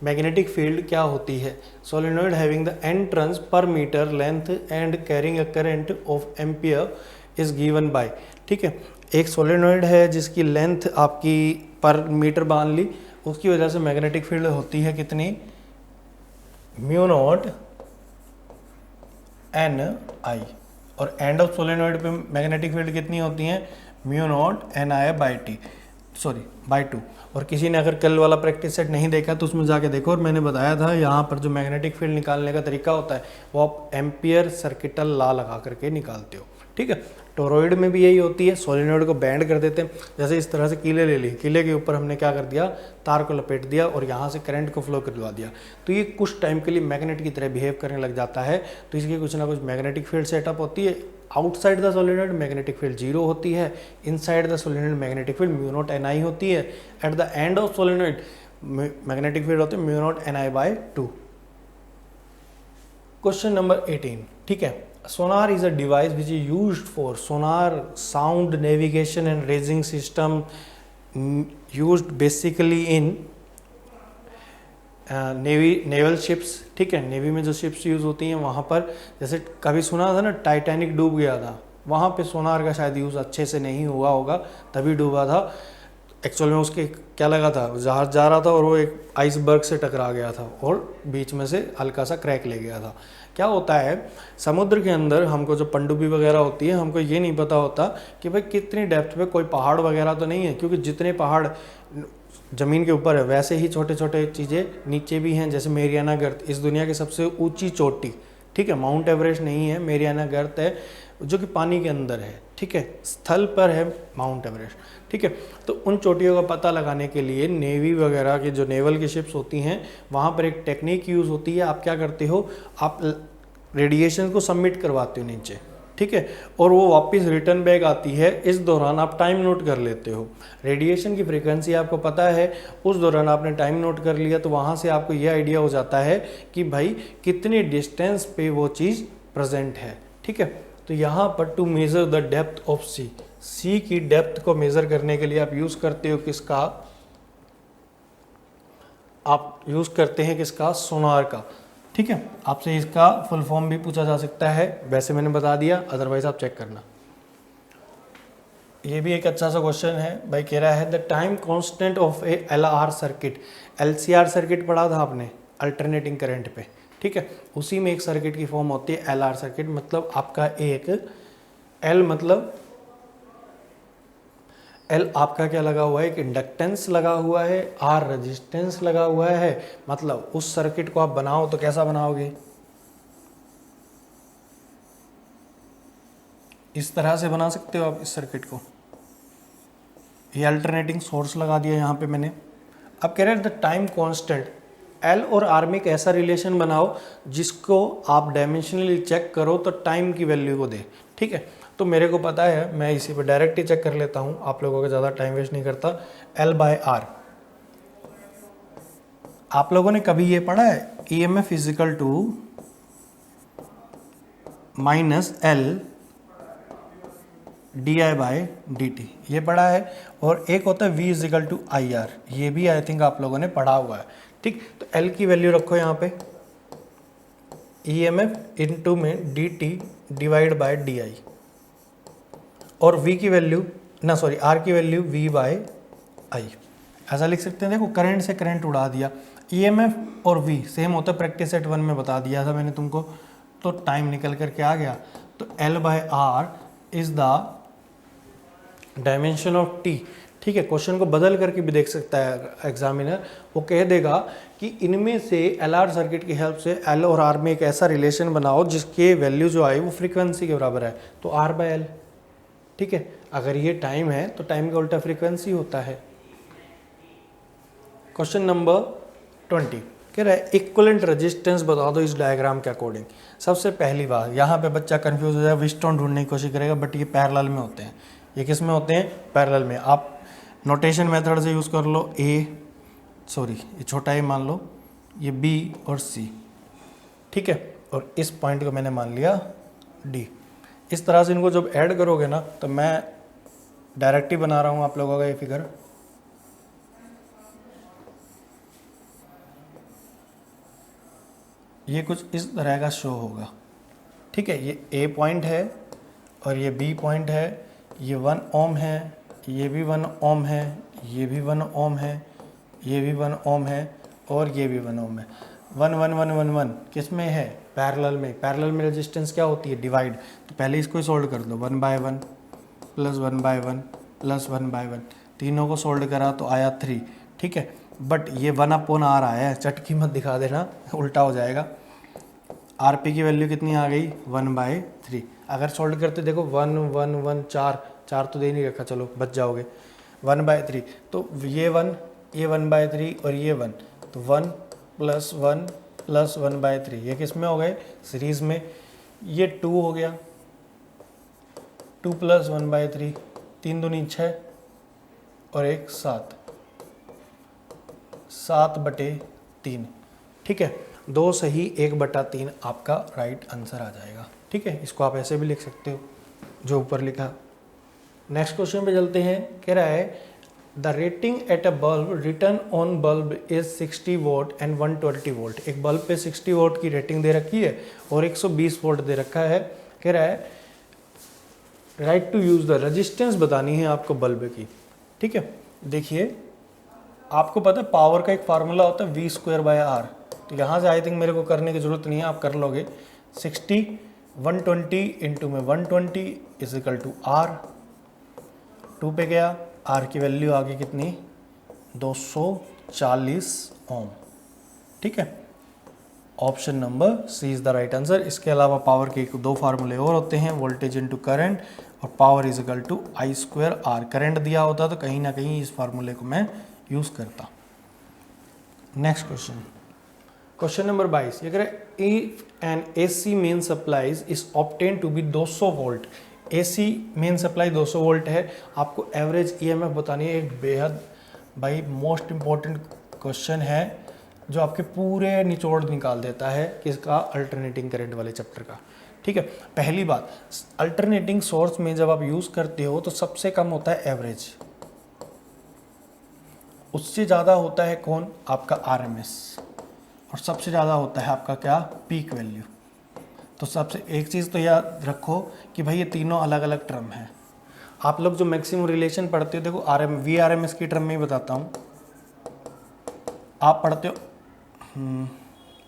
Speaker 1: मैग्नेटिक फील्ड क्या होती है। Solenoid having the n turns per metre length and carrying a current of ampere is given by. ठीक है, एक सोलेनोइड है जिसकी लेंथ आपकी पर मीटर बांध ली, उसकी वजह से मैग्नेटिक फील्ड होती है कितनी, μ0 Ni, और एंड ऑफ सोलेनोइड पे मैग्नेटिक फील्ड कितनी होती है, μ0 Ni/T, सॉरी बाई 2। और किसी ने अगर कल वाला प्रैक्टिस सेट नहीं देखा तो उसमें जाके देखो, और मैंने बताया था यहाँ पर जो मैग्नेटिक फील्ड निकालने का तरीका होता है वो आप एम्पियर सर्किटल लॉ लगा करके निकालते हो। ठीक है, टोरॉइड में भी यही होती है, सोलेनोइड को बैंड कर देते हैं। जैसे इस तरह से कीले ले ली, कीले के ऊपर हमने क्या कर दिया, तार को लपेट दिया और यहाँ से करंट को फ्लो करवा दिया, तो ये कुछ टाइम के लिए मैग्नेट की तरह बिहेव करने लग जाता है। तो इसकी कुछ ना कुछ मैग्नेटिक फील्ड सेटअप होती है। Outside the solenoid magnetic field 0 होती है, inside the solenoid magnetic field μ0 Ni होती है। At the end of solenoid magnetic field होती है μ0 Ni/2। क्वेश्चन नंबर 18, ठीक है, sonar is a device which is used for sonar, sound, navigation and ranging system, used basically in naval ships. ठीक है, navy में जो शिप्स यूज़ होती हैं वहाँ पर, जैसे कभी सुना था ना टाइटैनिक डूब गया था, वहाँ पे सोनार का शायद यूज़ अच्छे से नहीं हुआ होगा, तभी डूबा था। एक्चुअल में उसके क्या लगा था, जहाज जा रहा था और वो एक आइसबर्ग से टकरा गया था और बीच में से हल्का सा क्रैक ले गया था। क्या होता है समुद्र के अंदर, हमको जो पनडुब्बी वगैरह होती है, हमको ये नहीं पता होता कि भाई कितनी डेप्थ पे कोई पहाड़ वगैरह तो नहीं है, क्योंकि जितने पहाड़ ज़मीन के ऊपर है वैसे ही छोटे छोटे चीज़ें नीचे भी हैं। जैसे मेरियाना गर्त इस दुनिया की सबसे ऊंची चोटी, ठीक है, माउंट एवरेस्ट नहीं है, मेरियाना गर्त है जो कि पानी के अंदर है, ठीक है, स्थल पर है माउंट एवरेस्ट, ठीक है। तो उन चोटियों का पता लगाने के लिए नेवी वगैरह की जो नेवल की शिप्स होती हैं वहाँ पर एक टेक्निक यूज़ होती है। आप क्या करते हो, आप रेडिएशन को सबमिट करवाते हो नीचे, ठीक है, और वो वापस रिटर्न बैक आती है। इस दौरान आप टाइम नोट कर लेते हो, रेडिएशन की फ्रीक्वेंसी आपको पता है, उस दौरान आपने टाइम नोट कर लिया, तो वहाँ से आपको ये आइडिया हो जाता है कि भाई कितनी डिस्टेंस पे वो चीज़ प्रेजेंट है, ठीक है। तो यहाँ पर to measure the depth of sea की डेप्थ को मेज़र करने के लिए आप यूज़ करते हो किसका, आप यूज़ करते हैं किसका, सोनार का, ठीक है। आपसे इसका फुल फॉर्म भी पूछा जा सकता है, वैसे मैंने बता दिया, अदरवाइज आप चेक करना। ये भी एक अच्छा सा क्वेश्चन है भाई, कह रहा है the time constant of A LR circuit. LCR circuit पढ़ा था आपने अल्टरनेटिंग करंट पे, ठीक है, उसी में एक सर्किट की फॉर्म होती है LR सर्किट। मतलब आपका एक L मतलब L आपका क्या लगा हुआ है, एक इंडक्टेंस लगा हुआ है, R रेजिस्टेंस लगा हुआ है। मतलब उस सर्किट को आप बनाओ तो कैसा बनाओगे, इस तरह से बना सकते हो आप इस सर्किट को। ये अल्टरनेटिंग सोर्स लगा दिया यहाँ पे मैंने। अब कह रहे हैं द टाइम कांस्टेंट, L और R में एक ऐसा रिलेशन बनाओ जिसको आप डायमेंशनली चेक करो तो टाइम की वैल्यू को दे, ठीक है। तो मेरे को पता है, मैं इसी पे डायरेक्ट ही चेक कर लेता हूँ, आप लोगों का ज़्यादा टाइम वेस्ट नहीं करता। L/R, आप लोगों ने कभी ये पढ़ा है EMF physical to -L di/dt, ये पढ़ा है। और एक होता है V = IR, ये भी आई थिंक आप लोगों ने पढ़ा हुआ है, ठीक। तो L की वैल्यू रखो यहाँ पे, EMF इनटू में dt/di, और V की वैल्यू ना सॉरी R की वैल्यू V/I, ऐसा लिख सकते हैं। देखो करंट से करंट उड़ा दिया, EMF और V सेम होता है, प्रैक्टिस सेट 1 में बता दिया था मैंने तुमको। तो टाइम निकल करके आ गया। तो L/R is the dimension of T, ठीक है। क्वेश्चन को बदल करके भी देख सकता है एग्जामिनर, वो कह देगा कि इनमें से LR सर्किट की हेल्प से L और R में एक ऐसा रिलेशन बनाओ जिसके वैल्यू जो आए वो फ्रीक्वेंसी के बराबर है, तो R/L, ठीक है। अगर ये टाइम है तो टाइम का उल्टा फ्रीक्वेंसी होता है। क्वेश्चन नंबर 20 कह रहा है इक्विवेलेंट रेजिस्टेंस बता दो इस डायग्राम के अकॉर्डिंग। सबसे पहली बात, यहाँ पे बच्चा कंफ्यूज हो जाए, विस्टोन ढूंढने की कोशिश करेगा, बट ये पैरेलल में होते हैं। ये किस में होते हैं, पैरेलल में। आप नोटेशन मेथड से यूज़ कर लो, ये छोटा ए मान लो, ये B और C, ठीक है, और इस पॉइंट को मैंने मान लिया D। इस तरह से इनको जब ऐड करोगे ना, तो मैं डायरेक्ट ही बना रहा हूँ आप लोगों का ये फिगर, ये कुछ इस तरह का शो होगा, ठीक है। ये A पॉइंट है और ये B पॉइंट है, ये 1 ओम है, ये भी 1 ओम है, ये भी 1 ओम है, ये भी 1 ओम है, और ये भी 1 ओम है। 1 1 1 1 1 किस में है, पैरेलल में। पैरेलल में रेजिस्टेंस क्या होती है, डिवाइड। तो पहले इसको सोल्व कर दो, 1/1 प्लस 1/1 प्लस 1/1, तीनों को सोल्व करा तो आया 3, ठीक है। बट ये 1/R आया है, चटकी मत दिखा देना, उल्टा हो जाएगा। RP की वैल्यू कितनी आ गई, 1/3। अगर सोल्व करते देखो 1 1 1 4 तो दे नहीं रखा, चलो बच जाओगे, 1/3। तो ये 1 1/3 और ये 1, तो 1 + 1 + 1/3, ये किस में हो गए, सीरीज में। ये 2 हो गया, 2 + 1/3, 3 दूनी 6 और 1 7, 7/3, ठीक है। 2 सही 1/3 आपका राइट आंसर आ जाएगा, ठीक है। इसको आप ऐसे भी लिख सकते हो जो ऊपर लिखा। नेक्स्ट क्वेश्चन पे चलते हैं। कह रहा है the rating at a bulb return on bulb is 60 volt and 120 volt. एक बल्ब पे 60 वोल्ट की रेटिंग दे रखी है और 120 वोल्ट दे रखा है। कह रहा है right to use the resistance बतानी है आपको बल्ब की, ठीक है। देखिए आपको पता है पावर का एक फार्मूला होता है v²/r, तो यहाँ से आई थिंक मेरे को करने की ज़रूरत नहीं है, आप कर लोगे। 60 120 इंटू में 120 इज इक्वल टू आर, 2 पे गया, आर की वैल्यू आ गई कितनी 240 ओम। ठीक है, option number C is the right answer. इसके अलावा पावर के 2 फार्मूले और होते हैं, वोल्टेज इनटू करंट और power is equal to I²R। Current दिया होता तो कहीं ना कहीं इस फार्मूले को मैं यूज करता। नेक्स्ट क्वेश्चन, क्वेश्चन नंबर 22 ये कह रहे if an AC main supplies is obtain to be 200 volt, AC main supply 200 volt है, आपको एवरेज EMF बतानी है। एक बेहद भाई मोस्ट इंपॉर्टेंट क्वेश्चन है जो आपके पूरे निचोड़ निकाल देता है किसका, अल्टरनेटिंग करंट वाले चैप्टर का। ठीक है, पहली बात, अल्टरनेटिंग सोर्स में जब आप यूज करते हो तो सबसे कम होता है एवरेज, उससे ज़्यादा होता है कौन, आपका RMS, और सबसे ज़्यादा होता है आपका क्या, पीक वैल्यू। तो सबसे एक चीज़ तो याद रखो कि भाई ये तीनों अलग अलग टर्म है। आप लोग जो मैक्सिमम रिलेशन पढ़ते हो, देखो VRMS की टर्म में ही बताता हूँ, आप पढ़ते हो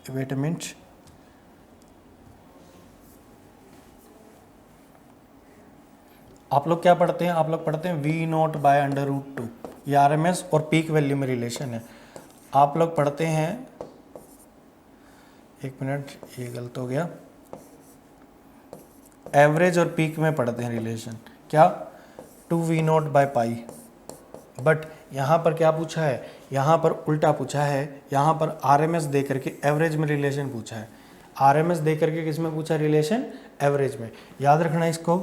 Speaker 1: वेट अ मिनट, आप लोग क्या पढ़ते हैं, आप लोग पढ़ते हैं V0/√2, ये RMS और पीक वैल्यू में रिलेशन है। आप लोग पढ़ते हैं, एक मिनट ये गलत हो गया, एवरेज और पीक में पढ़ते हैं रिलेशन, क्या 2V0/π। बट यहाँ पर क्या पूछा है, यहाँ पर उल्टा पूछा है, यहाँ पर RMS दे करके एवरेज में रिलेशन पूछा है। RMS दे करके किस में पूछा, रिलेशन एवरेज में। याद रखना इसको,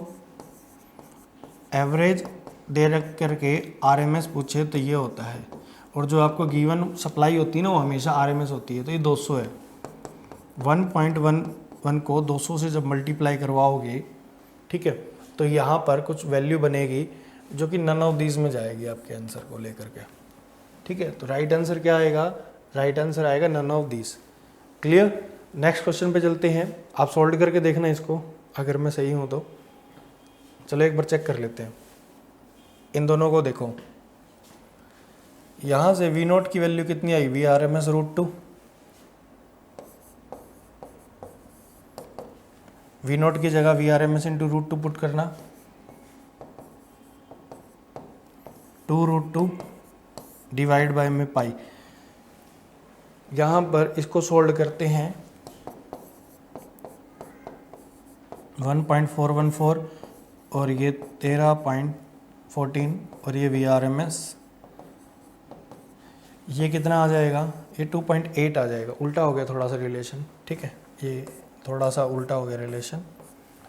Speaker 1: एवरेज दे रख करके RMS पूछे तो ये होता है, और जो आपको गिवन सप्लाई होती है ना वो हमेशा RMS होती है। तो ये 200 है, 1.11 को 200 से जब मल्टीप्लाई करवाओगे, ठीक है, तो यहाँ पर कुछ वैल्यू बनेगी जो कि नन ऑफ दीज में जाएगी आपके आंसर को लेकर के। ठीक है, तो राइट आंसर क्या आएगा, राइट आंसर आएगा none of these. Clear, next question पे चलते हैं, आप सॉल्व करके देखना इसको, अगर मैं सही हूँ तो। चलो एक बार चेक कर लेते हैं, इन दोनों को देखो, यहाँ से V0 की वैल्यू कितनी आई, VRMS√2, V0 की जगह VRMS इंटू √2 पुट करना, 2√2 डिवाइड बाय में पाई। यहाँ पर इसको सोल्व करते हैं, 1.414 और ये 13.14 और ये VRMS, ये कितना आ जाएगा, ये 2.8 आ जाएगा। उल्टा हो गया थोड़ा सा रिलेशन, ठीक है, ये थोड़ा सा उल्टा हो गया रिलेशन,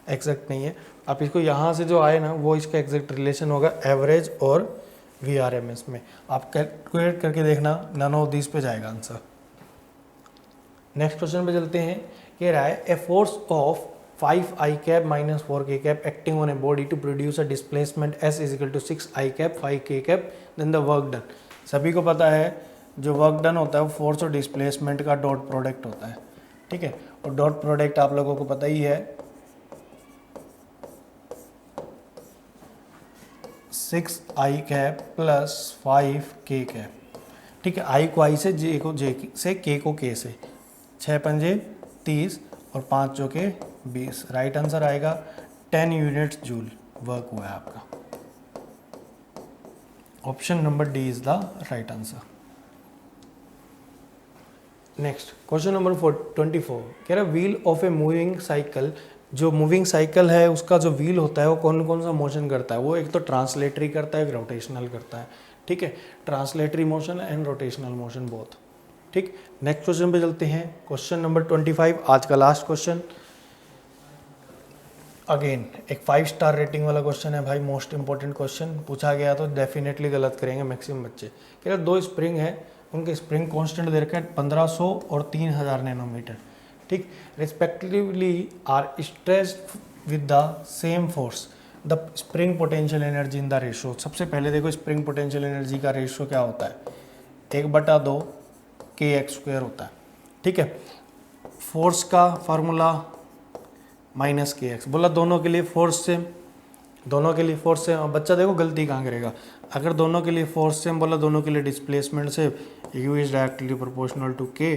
Speaker 1: एग्जैक्ट नहीं है। आप इसको यहाँ से जो आए ना वो इसका एग्जैक्ट रिलेशन होगा एवरेज और VRMS में। आप कैलकुलेट करके देखना, नन ऑफ दिस पे जाएगा आंसर। नेक्स्ट क्वेश्चन पे चलते हैं, कह रहा है a force of 5i cap minus 4k cap acting on a body to produce a displacement s is equal to 6i cap 5k cap then the work done। सभी को पता है जो वर्क डन होता है वो फोर्स और displacement का डॉट प्रोडक्ट होता है। ठीक है, और डॉट प्रोडक्ट आप लोगों को पता ही है 6i cap plus 5k cap. ठीक है, आई को आई से, जे को जे से, के को के से, 6 पंजे 30 और 5 चौके 20। राइट आंसर आएगा 10 यूनिट्स जूल वर्क हुआ है आपका। Option number D is the right answer. Next question number 24 कह रहा है wheel of a moving cycle, जो मूविंग साइकिल है उसका जो व्हील होता है वो कौन कौन सा मोशन करता है। वो एक तो ट्रांसलेटरी करता है, एक रोटेशनल करता है। ठीक है, translatory motion and rotational motion both. ठीक, नेक्स्ट क्वेश्चन पे चलते हैं, क्वेश्चन नंबर 25, आज का लास्ट क्वेश्चन। अगेन एक 5 स्टार रेटिंग वाला क्वेश्चन है भाई, मोस्ट इंपॉर्टेंट क्वेश्चन पूछा गया तो डेफिनेटली गलत करेंगे मैक्सिमम बच्चे। कह रहे 2 स्प्रिंग है, उनके स्प्रिंग कांस्टेंट दे रखा है 1500 और 3000 नैनोमीटर। ठीक, respectively are stressed with the same force, the spring potential energy in the ratio. सबसे पहले देखो स्प्रिंग पोटेंशियल एनर्जी का रेशो क्या होता है, 1/2 kx² होता है। ठीक है, फोर्स का फार्मूला -kx, बोला दोनों के लिए फोर्स सेम, दोनों के लिए फोर्स सेम, बच्चा देखो गलती कहाँ करेगा, अगर दोनों के लिए फोर्स सेम बोला, दोनों के लिए डिस्प्लेसमेंट से U is directly proportional to K,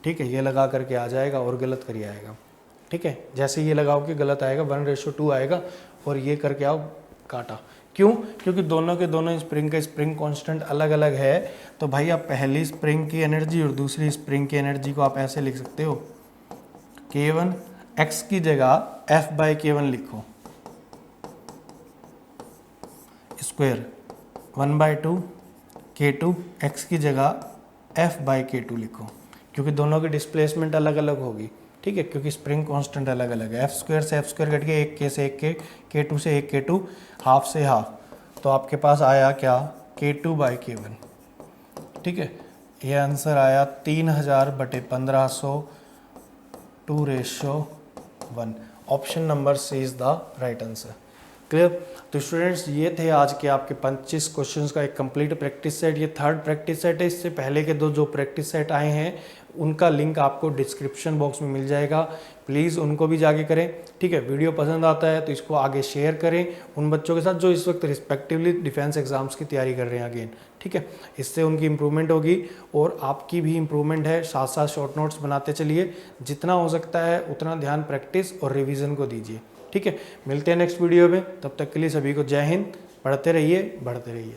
Speaker 1: ठीक है, ये लगा करके आ जाएगा और गलत करिए आएगा, ठीक है। जैसे ये लगाओ कि गलत आएगा 1:2 आएगा, और ये करके आओ काटा। क्यों? क्योंकि दोनों के दोनों स्प्रिंग का स्प्रिंग कांस्टेंट अलग अलग है। तो भाई आप पहली स्प्रिंग की एनर्जी और दूसरी स्प्रिंग की एनर्जी को आप ऐसे लिख सकते हो, K1 x की जगह F/K1 लिखो, स्क्वायर 1/2 K2 x की जगह F/K2 लिखो, क्योंकि दोनों की डिस्प्लेसमेंट अलग अलग होगी, ठीक है, क्योंकि स्प्रिंग कांस्टेंट अलग अलग है। F² से F² कट के 1 K से 1 K, K2 से 1 K2, हाफ से हाफ, तो आपके पास आया क्या, K2/K1, ठीक है। ये आंसर आया 3000/1500 2:1। Option number C is the right answer. Clear? तो स्टूडेंट्स ये थे आज के आपके 25 क्वेश्चंस का एक कंप्लीट प्रैक्टिस सेट। ये थर्ड प्रैक्टिस सेट है, इससे पहले के 2 जो प्रैक्टिस सेट आए हैं उनका लिंक आपको डिस्क्रिप्शन बॉक्स में मिल जाएगा, प्लीज़ उनको भी जाके करें, ठीक है। वीडियो पसंद आता है तो इसको आगे शेयर करें उन बच्चों के साथ जो इस वक्त रिस्पेक्टिवली डिफेंस एग्जाम्स की तैयारी कर रहे हैं अगेन, ठीक है। इससे उनकी इंप्रूवमेंट होगी और आपकी भी इंप्रूवमेंट है। साथ साथ शॉर्ट नोट्स बनाते चलिए, जितना हो सकता है उतना ध्यान प्रैक्टिस और रिवीजन को दीजिए, ठीक है। मिलते हैं नेक्स्ट वीडियो में, तब तक के लिए सभी को जय हिंद। पढ़ते रहिए, बढ़ते रहिए।